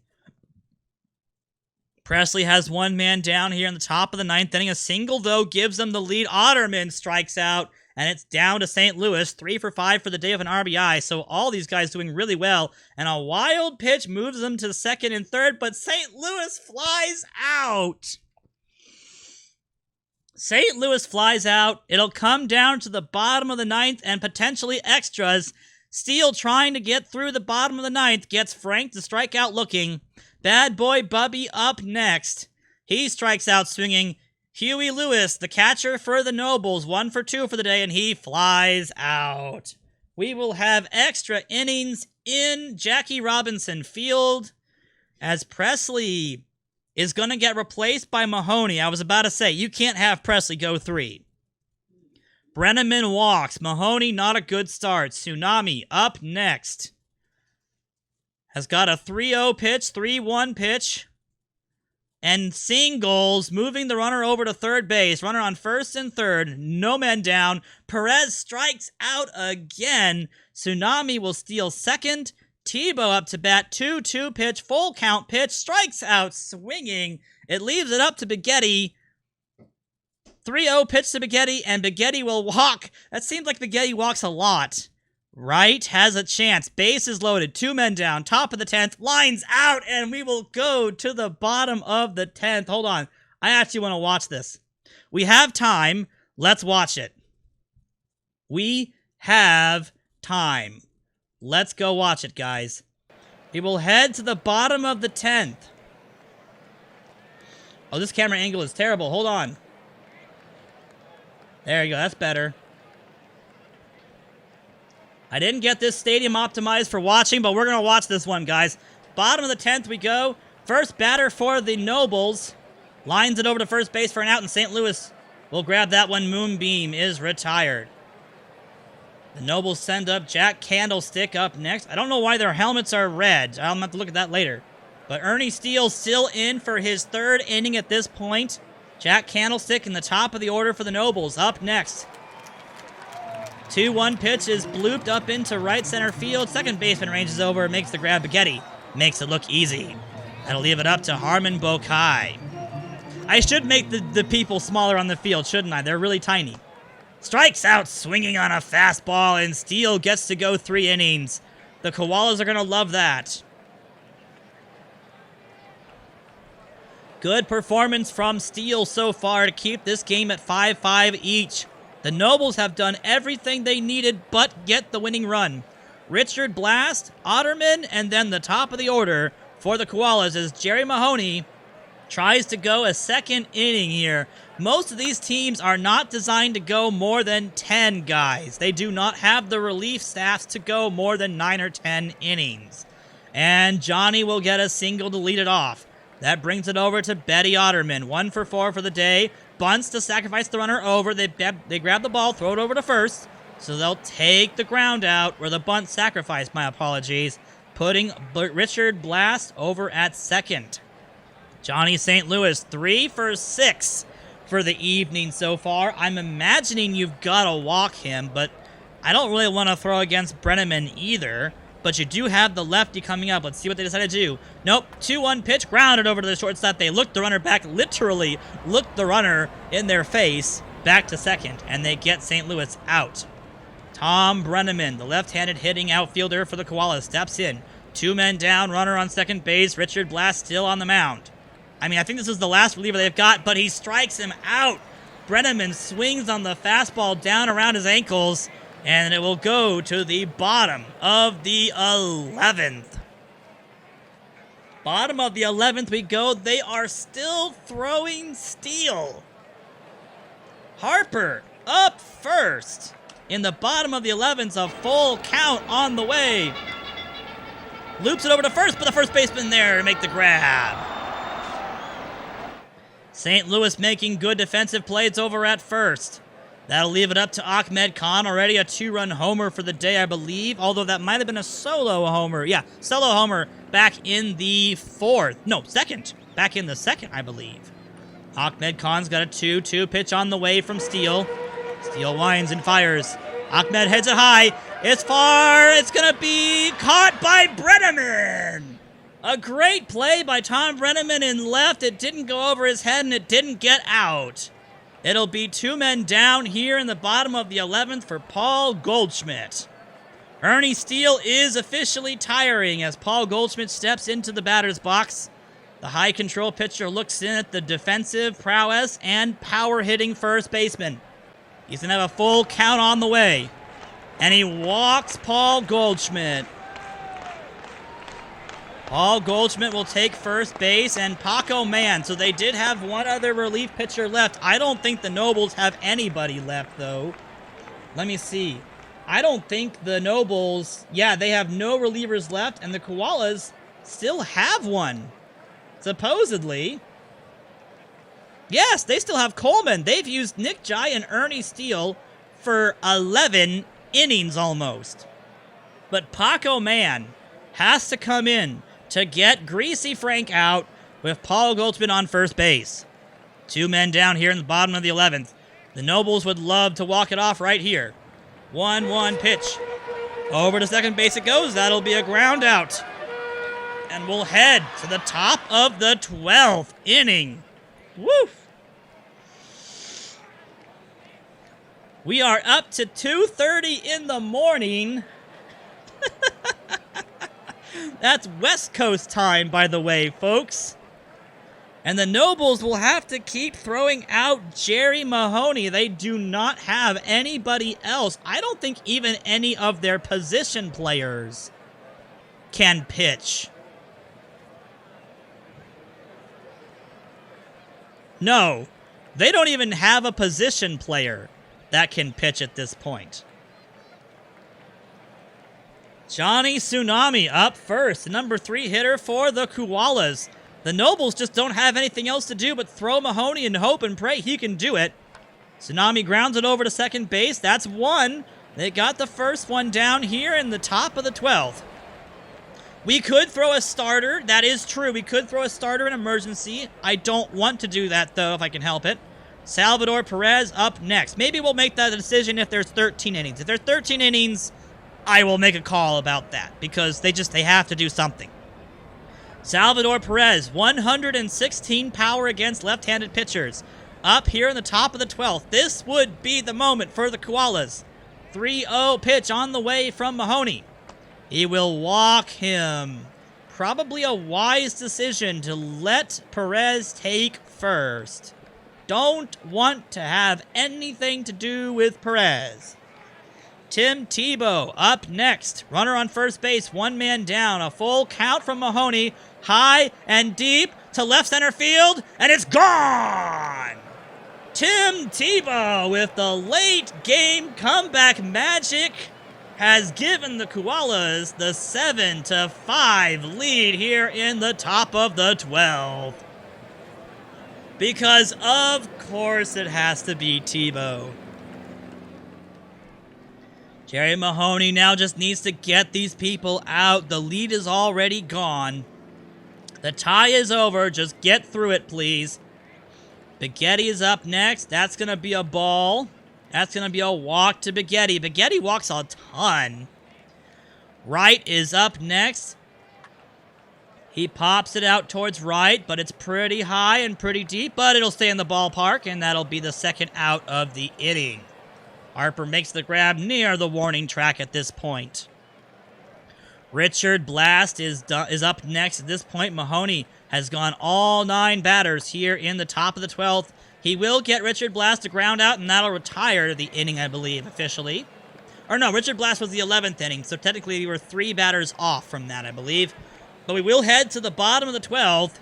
Presley has one man down here in the top of the ninth inning. A single, though, gives them the lead. Otterman strikes out, and it's down to St. Louis. 3 for 5 for the day of an RBI, so all these guys doing really well. And a wild pitch moves them to second and third, but St. Louis flies out. St. Louis flies out. It'll come down to the bottom of the ninth and potentially extras. Steele trying to get through the bottom of the ninth. Gets Frank the strikeout looking. Bad boy Bubby up next. He strikes out swinging. Huey Lewis, the catcher for the Nobles, 1 for 2 for the day, and he flies out. We will have extra innings in Jackie Robinson Field as Presley is going to get replaced by Mahoney. I was about to say, you can't have Presley go 3. Brenneman walks. Mahoney, not a good start. Tsunami up next. Has got a 3-0 pitch, 3-1 pitch. And singles, moving the runner over to third base. Runner on first and third. No men down. Perez strikes out again. Tsunami will steal second. Tebow up to bat. 2-2 pitch. Full count pitch. Strikes out swinging. It leaves it up to Biggetti. 3-0 pitch to Biggetti, and Biggetti will walk. That seems like Biggetti walks a lot. Wright has a chance. Base is loaded. 2 men down. Top of the 10th. Lines out, and we will go to the bottom of the 10th. Hold on. I actually want to watch this. We have time. Let's watch it. We have time. Let's go watch it, guys. We will head to the bottom of the 10th. Oh, this camera angle is terrible. Hold on. There you go. That's better. I didn't get this stadium optimized for watching, but we're going to watch this one, guys. Bottom of the 10th we go. First batter for the Nobles. Lines it over to first base for an out, and St. Louis will grab that one. Moonbeam is retired. The Nobles send up Jack Candlestick up next. I don't know why their helmets are red. I'll have to look at that later. But Ernie Steele still in for his 3rd inning at this point. Jack Candlestick in the top of the order for the Nobles. Up next. 2-1 pitch is blooped up into right center field. Second baseman ranges over, makes the grab. Biggetti makes it look easy. That'll leave it up to Harmon Bokai. I should make the people smaller on the field, shouldn't I? They're really tiny. Strikes out swinging on a fastball, and Steele gets to go 3 innings. The Koalas are going to love that. Good performance from Steele so far to keep this game at 5-5 each. The Nobles have done everything they needed but get the winning run. Richard Blast, Otterman, and then the top of the order for the Koalas as Jerry Mahoney tries to go a 2nd inning here. Most of these teams are not designed to go more than 10 guys. They do not have the relief staffs to go more than 9 or 10 innings. And Johnny will get a single to lead it off. That brings it over to Betty Otterman. 1 for 4 for the day. Bunts to sacrifice the runner over. They grab the ball, throw it over to first. So they'll take the ground out where the bunt sacrificed, my apologies. Putting Richard Blast over at second. Johnny St. Louis, 3 for 6 for the evening so far. I'm imagining you've got to walk him, but I don't really want to throw against Brenneman either. But you do have the lefty coming up. Let's see what they decide to do. Nope. 2-1 pitch. Grounded over to the shortstop. They looked the runner back. Literally looked the runner in their face. Back to second. And they get St. Louis out. Tom Brenneman, the left-handed hitting outfielder for the Koalas, steps in. 2 men down. Runner on second base. Richard Blast still on the mound. I mean, I think this is the last reliever they've got, but he strikes him out. Brenneman swings on the fastball down around his ankles. And it will go to the bottom of the 11th. Bottom of the 11th we go. They are still throwing Steele. Harper up first. In the bottom of the 11th, a full count on the way. Loops it over to first, but the first baseman there to make the grab. St. Louis making good defensive plays over at first. That'll leave it up to Ahmed Khan. Already a 2-run homer for the day, I believe. Although that might have been a solo homer. Yeah, solo homer back in the 4th. No, 2nd. Back in the 2nd, I believe. Ahmed Khan's got a 2-2 pitch on the way from Steele. Steele winds and fires. Ahmed heads it high. It's far. It's going to be caught by Brenneman. A great play by Tom Brenneman in left. It didn't go over his head and it didn't get out. It'll be 2 men down here in the bottom of the 11th for Paul Goldschmidt. Ernie Steele is officially tiring as Paul Goldschmidt steps into the batter's box. The high control pitcher looks in at the defensive prowess and power hitting first baseman. He's going to have a full count on the way. And he walks Paul Goldschmidt. Paul Goldschmidt will take first base, and Paco Mann. So they did have one other relief pitcher left. I don't think the Nobles have anybody left, though. Let me see. I don't think the Nobles... Yeah, they have no relievers left, and the Koalas still have one. Supposedly. Yes, they still have Coleman. They've used Nick Jai and Ernie Steele for 11 innings almost. But Paco Mann has to come in to get Greasy Frank out with Paul Goldschmidt on first base. 2 men down here in the bottom of the 11th. The Nobles would love to walk it off right here. 1-1 pitch. Over to second base it goes. That'll be a ground out. And we'll head to the top of the 12th inning. Woo! We are up to 2:30 in the morning. That's West Coast time, by the way, folks. And the Nobles will have to keep throwing out Jerry Mahoney. They do not have anybody else. I don't think even any of their position players can pitch. No, they don't even have a position player that can pitch at this point. Johnny Tsunami up first, the number 3 hitter for the Koalas. The Nobles just don't have anything else to do but throw Mahoney and hope and pray he can do it. Tsunami grounds it over to second base. That's 1. They got the first one down here in the top of the 12th. We could throw a starter. That is true. We could throw a starter in emergency. I don't want to do that, though, if I can help it. Salvador Perez up next. Maybe we'll make that decision if there's 13 innings. If there's 13 innings, I will make a call about that because they have to do something. Salvador Perez, 116 power against left-handed pitchers. Up here in the top of the 12th. This would be the moment for the Koalas. 3-0 pitch on the way from Mahoney. He will walk him. Probably a wise decision to let Perez take first. Don't want to have anything to do with Perez. Tim Tebow up next. Runner on first base, 1 man down. A full count from Mahoney. High and deep to left center field, and it's gone! Tim Tebow with the late game comeback magic has given the Koalas the 7-5 lead here in the top of the 12th. Because of course it has to be Tebow. Jerry Mahoney now just needs to get these people out. The lead is already gone. The tie is over. Just get through it, please. Biggetti is up next. That's going to be a ball. That's going to be a walk to Biggetti. Biggetti walks a ton. Wright is up next. He pops it out towards right, but it's pretty high and pretty deep, but it'll stay in the ballpark, and that'll be the second out of the inning. Harper makes the grab near the warning track at this point. Richard Blast is up next. At this point, Mahoney has gone all 9 batters here in the top of the 12th. He will get Richard Blast to ground out, and that'll retire the inning, I believe, officially. Or no, Richard Blast was the 11th inning, so technically we were 3 batters off from that, I believe. But we will head to the bottom of the 12th.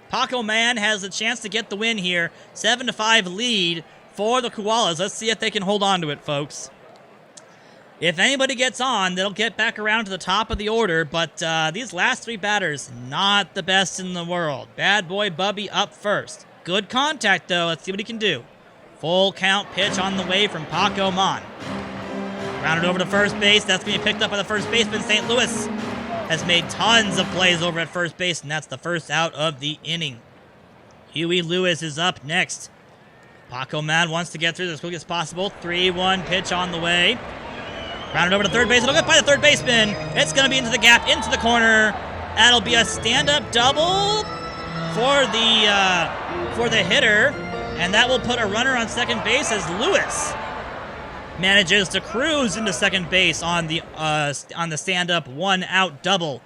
Paco Mann has a chance to get the win here. 7-5 lead for the Koalas. Let's see if they can hold on to it, folks. If anybody gets on, they'll get back around to the top of the order, but these last 3 batters, not the best in the world. Bad boy Bubby up first. Good contact, though. Let's see what he can do. Full count pitch on the way from Paco Mann. Rounded over to first base. That's being picked up by the first baseman. St. Louis has made tons of plays over at first base, and that's the first out of the inning. Huey Lewis is up next. Paco Mann wants to get through this as quick as possible. 3-1 pitch on the way. Rounded over to third base. It'll get by the third baseman. It's going to be into the gap, into the corner. That'll be a stand-up double for the hitter, and that will put a runner on second base as Lewis manages to cruise into second base on the stand-up 1-out double.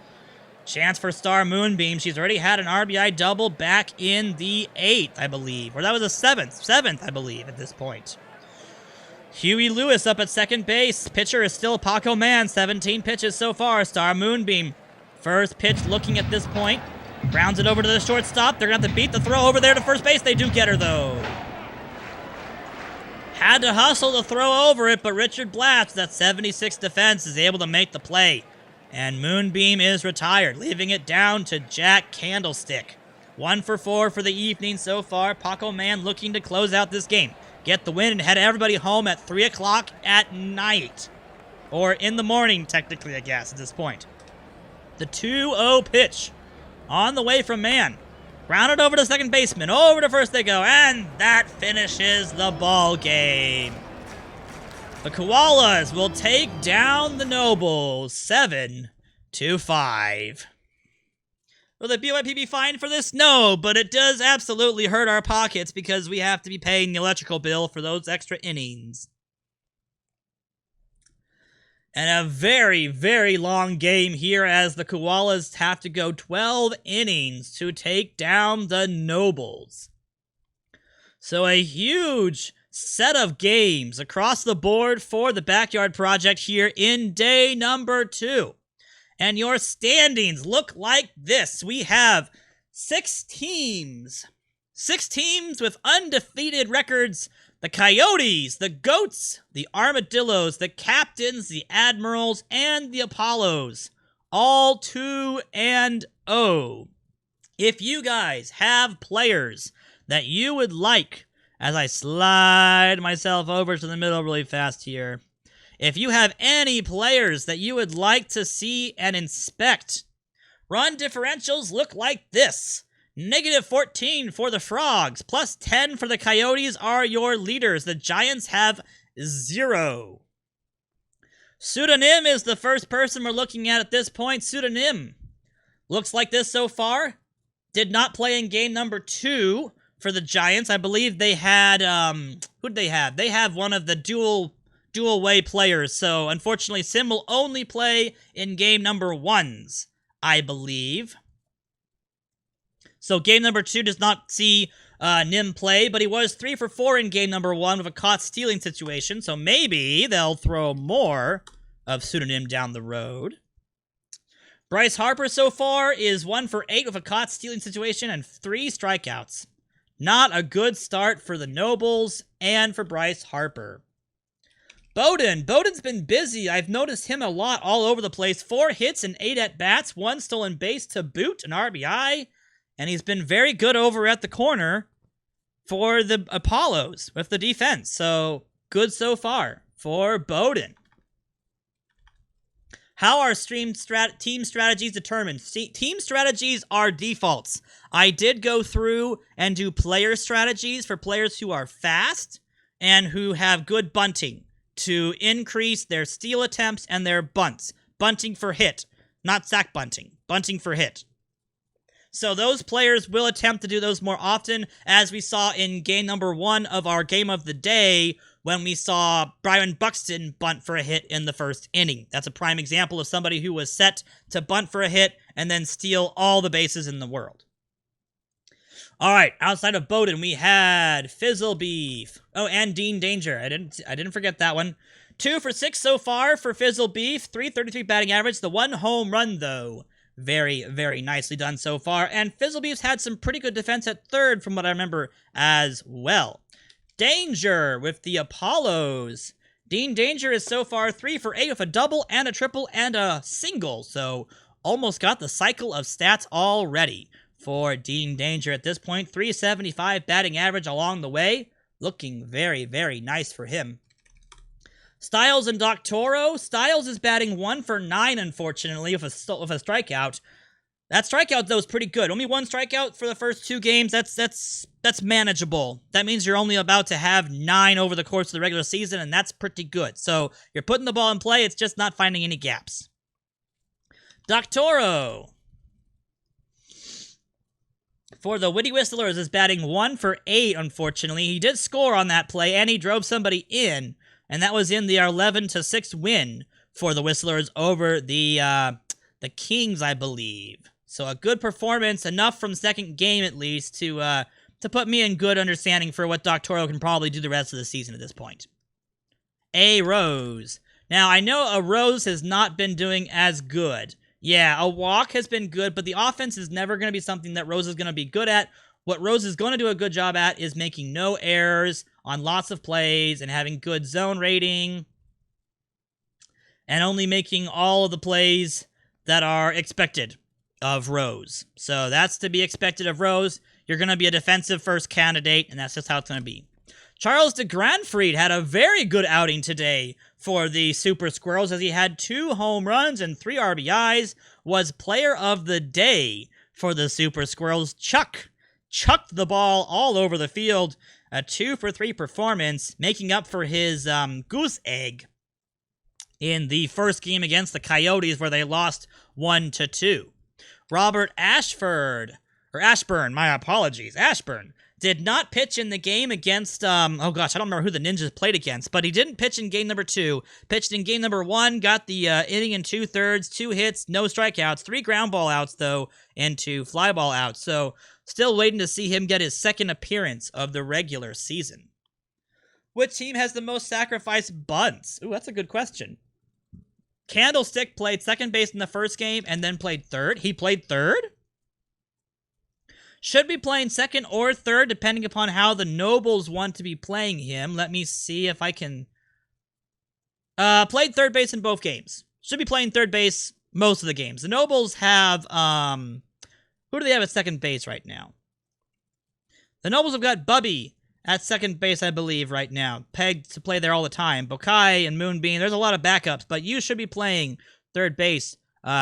Chance for Star Moonbeam. She's already had an RBI double back in the 8th, I believe. Or that was a 7th, I believe, at this point. Huey Lewis up at second base. Pitcher is still Paco Man. 17 pitches so far. Star Moonbeam. First pitch looking at this point. Grounds it over to the shortstop. They're going to have to beat the throw over there to first base. They do get her, though. Had to hustle to throw over it, but Richard Blatch, that 76 defense, is able to make the play. And Moonbeam is retired, leaving it down to Jack Candlestick. 1 for 4 for the evening so far. Paco Man looking to close out this game. Get the win and head everybody home at 3 o'clock at night. Or in the morning, technically, I guess, at this point. The 2-0 pitch on the way from Man. Grounded over to second baseman. Over to first they go. And that finishes the ball game. The Koalas will take down the Nobles 7-5. Will the BYP be fined for this? No, but it does absolutely hurt our pockets because we have to be paying the electrical bill for those extra innings. And a very, very long game here as the Koalas have to go 12 innings to take down the Nobles. So a huge set of games across the board for the Backyard Project here in day number 2. And your standings look like this. We have 6 teams. 6 teams with undefeated records. The Coyotes, the Goats, the Armadillos, the Captains, the Admirals, and the Apollos. All 2-0. If you guys have players that you would like, as I slide myself over to the middle really fast here, if you have any players that you would like to see and inspect, run differentials look like this. -14 for the Frogs, +10 for the Coyotes are your leaders. The Giants have 0. Pseudonym is the first person we're looking at this point. Pseudonym looks like this so far. Did not play in game number 2 for the Giants. I believe they had, who'd they have? They have one of the dual-way players. So, unfortunately, Sim will only play in game number 1s, I believe. So, game number 2 does not see Nim play, but he was 3 for 4 in game number 1 with a caught stealing situation. So, maybe they'll throw more of Pseudonym down the road. Bryce Harper so far is 1 for 8 with a caught stealing situation and 3 strikeouts. Not a good start for the Nobles and for Bryce Harper. Bowden's been busy. I've noticed him a lot all over the place. 4 hits and 8 at-bats, 1 stolen base to boot, an RBI. And he's been very good over at the corner for the Apollos with the defense. So, good so far for Bowden. How are team strategies determined? Team strategies are defaults. I did go through and do player strategies for players who are fast and who have good bunting to increase their steal attempts and their bunts. Bunting for hit, not sack bunting. Bunting for hit. So those players will attempt to do those more often, as we saw in game number 1 of our game of the day, when we saw Brian Buxton bunt for a hit in the first inning. That's a prime example of somebody who was set to bunt for a hit and then steal all the bases in the world. All right, outside of Bowden, we had Fizzlebeef. Oh, and Dean Danger. I didn't forget that one. 2 for 6 so far for Fizzlebeef. 333 batting average. The 1 home run, though. Very, very nicely done so far. And Fizzlebeef's had some pretty good defense at third from what I remember as well. Danger with the Apollos. Dean Danger is so far 3 for 8 with a double and a triple and a single. So almost got the cycle of stats already for Dean Danger at this point. 375 batting average along the way. Looking very, very nice for him. Styles and Doctoro. Styles is batting 1 for 9, unfortunately, with a strikeout. That strikeout, though, is pretty good. Only 1 strikeout for the first 2 games. That's manageable. That means you're only about to have 9 over the course of the regular season, and that's pretty good. So you're putting the ball in play. It's just not finding any gaps. Doctoro. for the Witty Whistlers is batting 1 for 8, unfortunately. He did score on that play, and he drove somebody in, and that was in the 11-6 win for the Whistlers over the Kings, I believe. So a good performance, enough from second game at least, to put me in good understanding for what Doctorow can probably do the rest of the season at this point. A Rose. Now, I know a Rose has not been doing as good. Yeah, a walk has been good, but the offense is never going to be something that Rose is going to be good at. What Rose is going to do a good job at is making no errors on lots of plays and having good zone rating and only making all of the plays that are expected of Rose. So that's to be expected of Rose. You're going to be a defensive first candidate, and that's just how it's going to be. Charles de Granfried had a very good outing today for the Super Squirrels as he had 2 home runs and 3 RBIs, was player of the day for the Super Squirrels. Chucked the ball all over the field, a 2-for-3 performance, making up for his goose egg in the first game against the Coyotes where they lost 1-2. Robert Ashburn, my apologies, Ashburn, did not pitch in the game against, oh gosh, I don't remember who the Ninjas played against, but he didn't pitch in game number 2. Pitched in game number 1, got the inning in 2/3, 2 hits, no strikeouts, 3 ground ball outs, though, and 2 fly ball outs. So, still waiting to see him get his second appearance of the regular season. Which team has the most sacrifice bunts? Ooh, that's a good question. Candlestick played second base in the first game and then played third. He played third? Should be playing second or third, depending upon how the Nobles want to be playing him. Let me see if I can... played third base in both games. Should be playing third base most of the games. The Nobles have... who do they have at second base right now? The Nobles have got Bubby at second base, I believe, right now. Pegged to play there all the time. Bokai and Moonbeam. There's a lot of backups, but you should be playing third base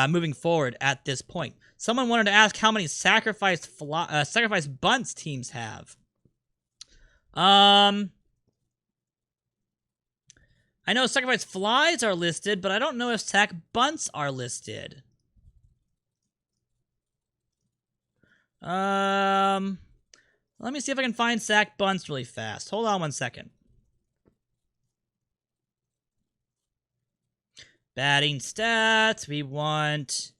moving forward at this point. Someone wanted to ask how many sacrifice bunts teams have. I know sacrifice flies are listed, but I don't know if sac bunts are listed. Let me see if I can find sac bunts really fast. Hold on one second. Batting stats, we want...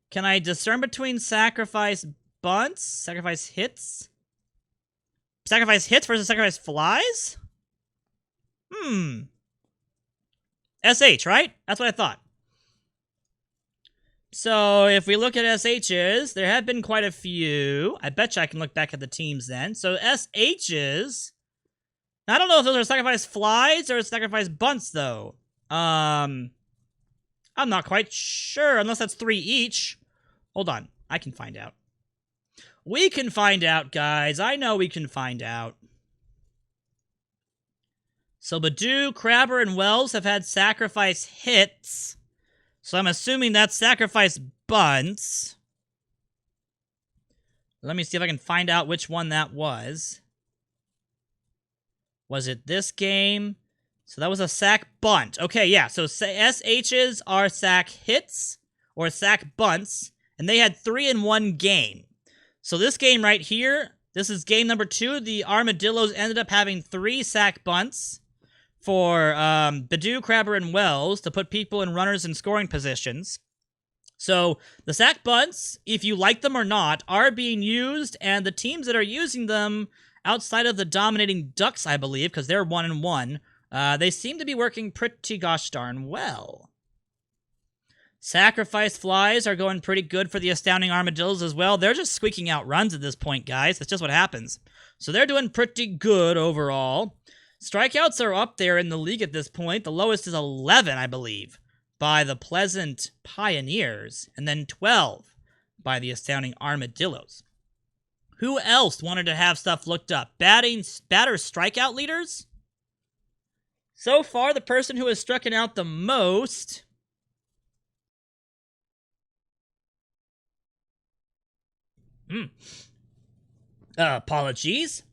Can I discern between sacrifice bunts? Sacrifice hits? Sacrifice hits versus sacrifice flies? SH, right? That's what I thought. So, if we look at SHs, there have been quite a few. I bet you I can look back at the teams then. So, SHs... I don't know if those are sacrifice flies or sacrifice bunts, though. I'm not quite sure, unless that's 3 each. Hold on. I can find out. We can find out, guys. I know we can find out. So, Badu, Crabber, and Wells have had sacrifice hits. So, I'm assuming that's sacrifice bunts. Let me see if I can find out which one that was. Was it this game? So that was a sac bunt. Okay, yeah. So SHs are sac hits or sac bunts, and they had 3 in one game. So this game right here, this is game number 2. The Armadillos ended up having 3 sac bunts for Badu, Crabber, and Wells to put people in runners in scoring positions. So the sac bunts, if you like them or not, are being used, and the teams that are using them outside of the dominating Ducks, I believe, because they're 1-1, they seem to be working pretty gosh darn well. Sacrifice flies are going pretty good for the Astounding Armadillos as well. They're just squeaking out runs at this point, guys. That's just what happens. So they're doing pretty good overall. Strikeouts are up there in the league at this point. The lowest is 11, I believe, by the Pleasant Pioneers, and then 12 by the Astounding Armadillos. Who else wanted to have stuff looked up? Batter strikeout leaders? So far, the person who has struck out the most... apologies.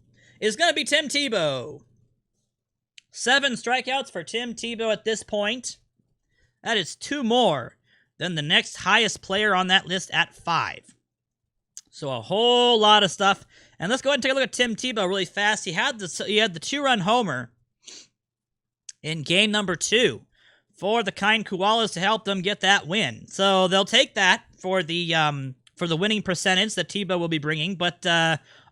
Is going to be Tim Tebow. 7 strikeouts for Tim Tebow at this point. That is 2 more than the next highest player on that list at 5. So a whole lot of stuff. And let's go ahead and take a look at Tim Tebow really fast. He had the 2-run homer in game number 2 for the kind Koalas to help them get that win. So they'll take that for the winning percentage that Tebow will be bringing. But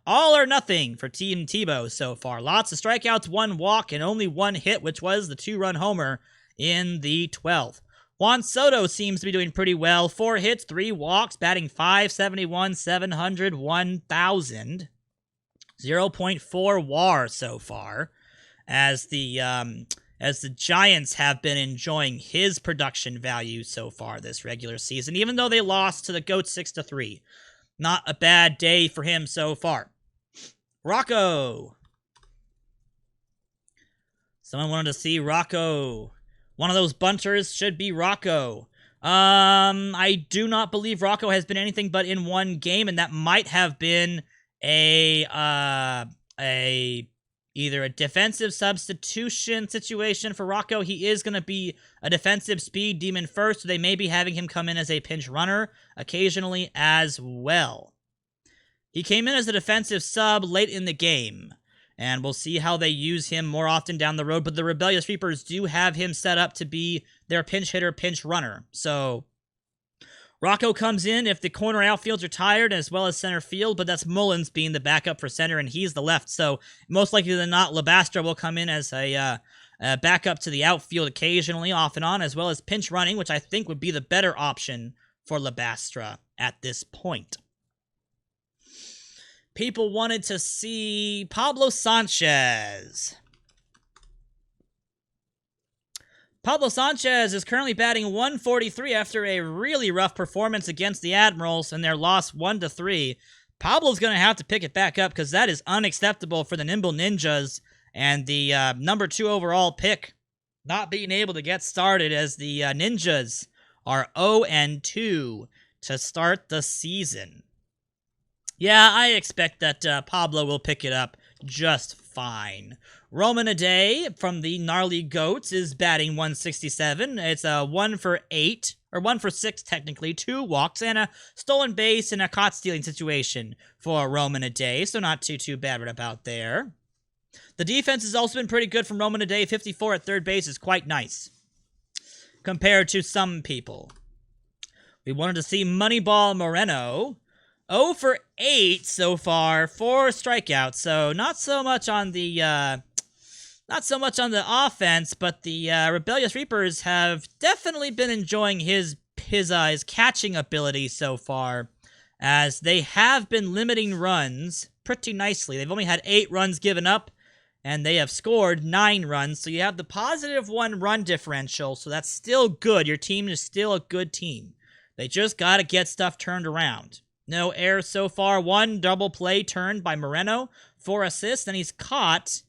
all or nothing for Team Tebow so far. Lots of strikeouts, 1 walk, and only 1 hit, which was the 2-run homer in the 12th. Juan Soto seems to be doing pretty well. 4 hits, 3 walks, batting .571, 700, 1,000. 0.4 WAR so far, as the Giants have been enjoying his production value so far this regular season, even though they lost to the Goats 6-3. Not a bad day for him so far. Rocco. Someone wanted to see Rocco. One of those bunters should be Rocco. I do not believe Rocco has been anything but in 1 game, and that might have been either a defensive substitution situation for Rocco. He is going to be a defensive speed demon first, so they may be having him come in as a pinch runner occasionally as well. He came in as a defensive sub late in the game, and we'll see how they use him more often down the road, but the Rebellious Reapers do have him set up to be their pinch hitter, pinch runner. So Rocco comes in if the corner outfields are tired, as well as center field, but that's Mullins being the backup for center, and he's the left. So most likely than not, Labastra will come in as a backup to the outfield occasionally, off and on, as well as pinch running, which I think would be the better option for Labastra at this point. People wanted to see Pablo Sanchez. Pablo Sanchez is currently batting .143 after a really rough performance against the Admirals and their loss 1-3. Pablo's going to have to pick it back up because that is unacceptable for the Nimble Ninjas and the number 2 overall pick not being able to get started, as the Ninjas are 0-2 to start the season. Yeah, I expect that Pablo will pick it up just fine. Roman Aday from the Gnarly Goats is batting .167. It's a 1 for 8, or 1 for 6 technically, 2 walks, and a stolen base and a caught stealing situation for Roman Aday, so not too bad about there. The defense has also been pretty good from Roman Aday. 54 at third base is quite nice, compared to some people. We wanted to see Moneyball Moreno. 0 for 8 so far, 4 strikeouts, so not so much on the offense, but the Rebellious Reapers have definitely been enjoying his catching ability so far, as they have been limiting runs pretty nicely. They've only had 8 runs given up, and they have scored 9 runs, so you have the positive 1 run differential, so that's still good. Your team is still a good team. They just got to get stuff turned around. No errors so far. 1 double play turned by Moreno, 4 assists, and he's caught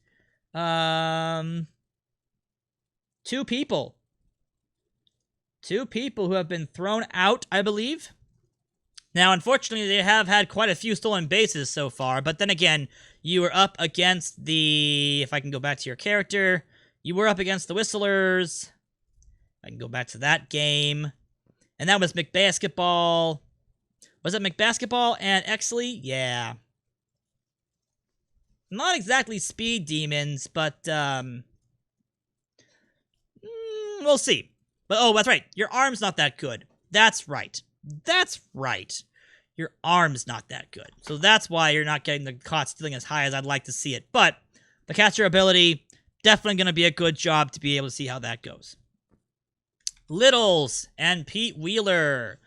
2 people. 2 people who have been thrown out, I believe. Now, unfortunately, they have had quite a few stolen bases so far, but then again, you were up against the, if I can go back to your character, you were up against the Whistlers. I can go back to that game. And that was McBasketball. Was it McBasketball and Exley? Yeah. Not exactly speed demons, but we'll see. But oh, that's right. Your arm's not that good. That's right. That's right. Your arm's not that good. So that's why you're not getting the caught stealing as high as I'd like to see it. But the catcher ability, definitely going to be a good job to be able to see how that goes. Littles and Pete Wheeler.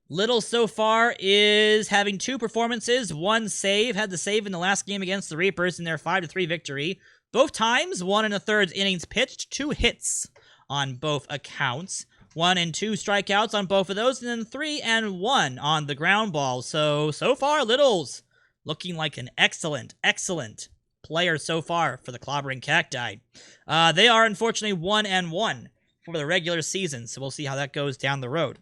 Little so far is having 2 performances, 1 save. Had the save in the last game against the Reapers in their 5-3 victory. Both times, 1 1/3 innings pitched, 2 hits on both accounts. 1 and 2 strikeouts on both of those, and then 3 and 1 on the ground ball. So far, Littles looking like an excellent player so far for the Clobbering Cacti. They are unfortunately 1-1 for the regular season, so we'll see how that goes down the road.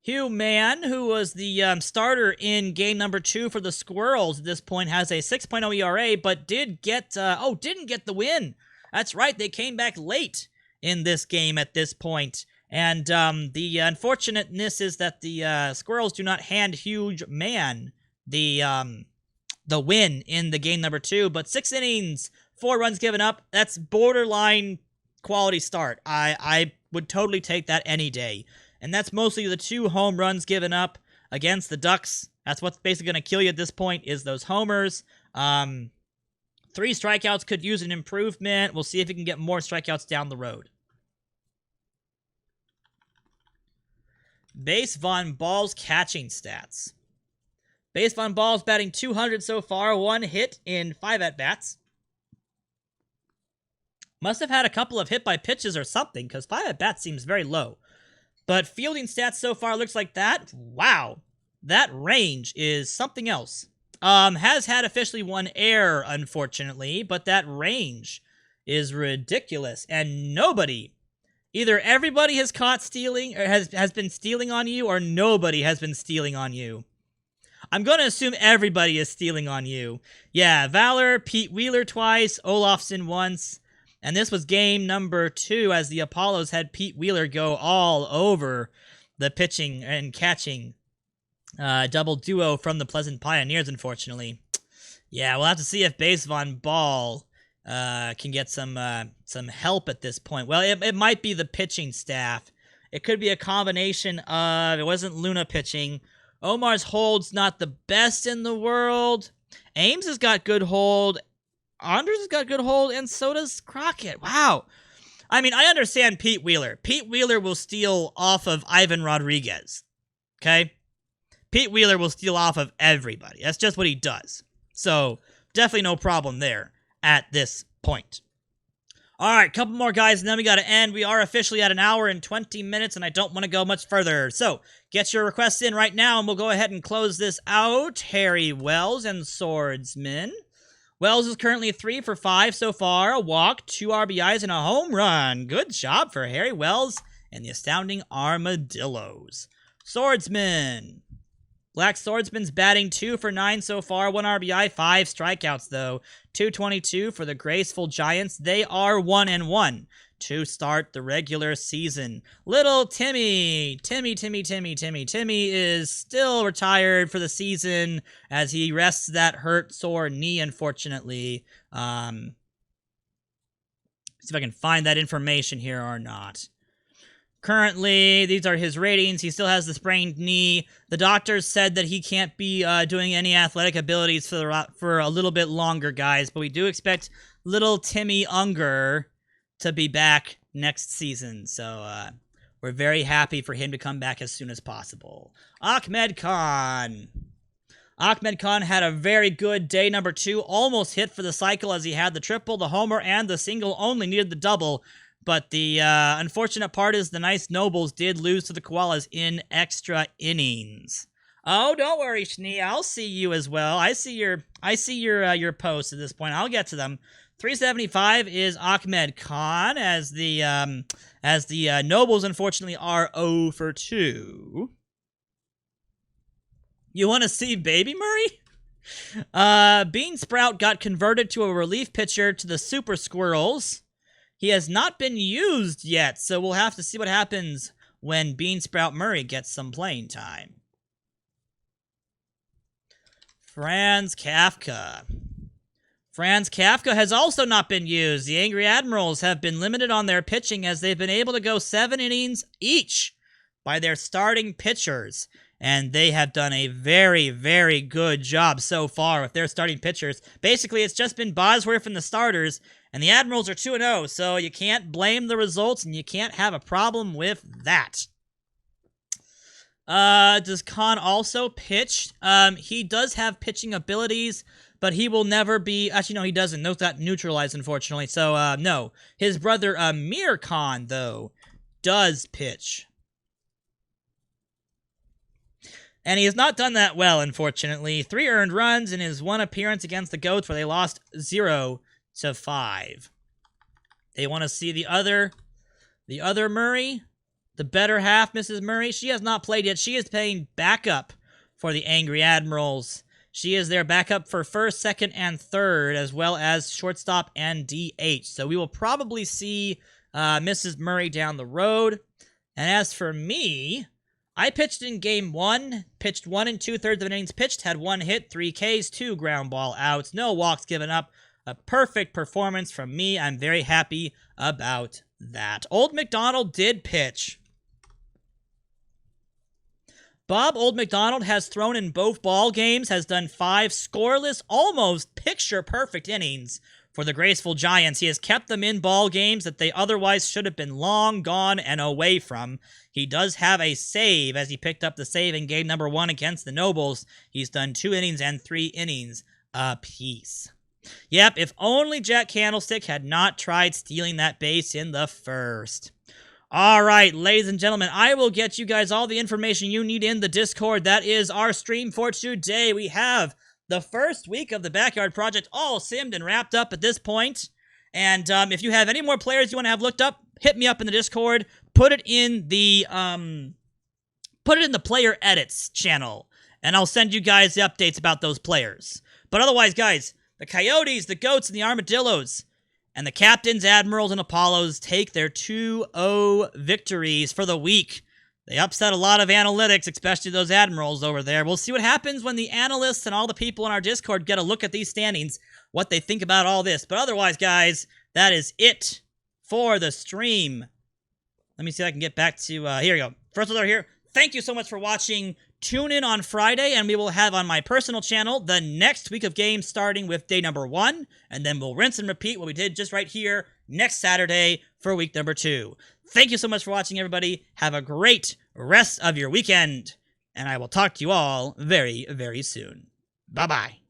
Hugh Mann, who was the starter in game number 2 for the Squirrels at this point, has a 6.0 ERA, but didn't get the win. That's right, they came back late in this game at this point And the unfortunateness is that the Squirrels do not hand Huge Man the win in the game number 2. But 6 innings, 4 runs given up. That's borderline quality start. I would totally take that any day. And that's mostly the 2 home runs given up against the Ducks. That's what's basically going to kill you at this point is those homers. 3 strikeouts could use an improvement. We'll see if he can get more strikeouts down the road. Base Von Ball's catching stats. Base Von Ball's batting .200 so far, 1 hit in 5 at-bats. Must have had a couple of hit by pitches or something, because 5 at-bats seems very low. But fielding stats so far looks like that. Wow. That range is something else. Has had officially 1 error, unfortunately, but that range is ridiculous. And nobody, either everybody has caught stealing, or has been stealing on you, or nobody has been stealing on you. I'm going to assume everybody is stealing on you. Yeah, Valor, Pete Wheeler twice, Olofsson once. And this was game number 2 as the Apollos had Pete Wheeler go all over the pitching and catching double duo from the Pleasant Pioneers, unfortunately. Yeah, we'll have to see if Base Von Ball can get some help at this point. Well, it might be the pitching staff. It could be a combination of, it wasn't Luna pitching. Omar's hold's not the best in the world. Ames has got good hold. Anders has got good hold, and so does Crockett. Wow. I mean, I understand Pete Wheeler. Pete Wheeler will steal off of Ivan Rodriguez. Okay? Pete Wheeler will steal off of everybody. That's just what he does. So, definitely no problem there at this point. Alright, couple more guys, and then we gotta end. We are officially at 1 hour and 20 minutes, and I don't want to go much further. So, get your requests in right now, and we'll go ahead and close this out. Harry Wells and Swordsman. Wells is currently 3 for 5 so far. A walk, 2 RBIs, and a home run. Good job for Harry Wells and the astounding Armadillos. Swordsman. Black Swordsman's batting 2 for 9 so far. 1 RBI, 5 strikeouts, though. 222 for the Graceful Giants. They are 1-1 to start the regular season. Little Timmy is still retired for the season as he rests that hurt, sore knee, unfortunately. See if I can find that information here or not. Currently, these are his ratings. He still has the sprained knee. The doctors said that he can't be doing any athletic abilities for a little bit longer, guys. But we do expect little Timmy Unger to be back next season. So we're very happy for him to come back as soon as possible. Ahmed Khan. Ahmed Khan had a very good day number 2. Almost hit for the cycle as he had the triple, the homer, and the single. Only needed the double. But the unfortunate part is the nice Nobles did lose to the Koalas in extra innings. Oh, don't worry, Schnee. I'll see you as well. I see your posts at this point. I'll get to them. 375 is Ahmed Khan as the Nobles unfortunately are 0 for 2. You want to see Baby Murray? Bean Sprout got converted to a relief pitcher to the Super Squirrels. He has not been used yet, so we'll have to see what happens when Bean Sprout Murray gets some playing time. Franz Kafka. Franz Kafka has also not been used. The Angry Admirals have been limited on their pitching as they've been able to go 7 innings each by their starting pitchers. And they have done a very, very good job so far with their starting pitchers. Basically, it's just been Bosworth and the starters, and the Admirals are 2-0, so you can't blame the results, and you can't have a problem with that. Does Khan also pitch? He does have pitching abilities, but he will never be... Actually, no, he doesn't. Those got neutralized, unfortunately, so, no. His brother, Amir Khan, though, does pitch. And he has not done that well, unfortunately. 3 earned runs in his 1 appearance against the Goats where they lost 0-5. They want to see the other Murray, the better half, Mrs. Murray. She has not played yet. She is playing backup for the Angry Admirals. She is their backup for first, second, and third, as well as shortstop and DH. So we will probably see Mrs. Murray down the road. And as for me, I pitched in game 1, pitched 1 2/3 of innings pitched, had 1 hit, 3 Ks, 2 ground ball outs, no walks given up. A perfect performance from me. I'm very happy about that. Old McDonald did pitch. Bob Old McDonald has thrown in both ball games, has done 5 scoreless, almost picture-perfect innings for the Graceful Giants. He has kept them in ball games that they otherwise should have been long gone and away from. He does have a save, as he picked up the save in game number 1 against the Nobles. He's done 2 innings and 3 innings apiece. Yep, if only Jack Candlestick had not tried stealing that base in the first. All right, ladies and gentlemen, I will get you guys all the information you need in the Discord. That is our stream for today. We have the first week of the Backyard Project all simmed and wrapped up at this point. And if you have any more players you want to have looked up, hit me up in the Discord. Put it in the player edits channel, and I'll send you guys the updates about those players. But otherwise, guys, the Coyotes, the Goats, and the Armadillos, and the Captains, Admirals, and Apollos take their 2-0 victories for the week. They upset a lot of analytics, especially those Admirals over there. We'll see what happens when the analysts and all the people in our Discord get a look at these standings, what they think about all this. But otherwise, guys, that is it for the stream. Let me see if I can get back to, here we go. First of all, here, thank you so much for watching. Tune in on Friday, and we will have on my personal channel the next week of games starting with day number 1, and then we'll rinse and repeat what we did just right here next Saturday for week number 2. Thank you so much for watching, everybody. Have a great rest of your weekend, and I will talk to you all very, very soon. Bye-bye.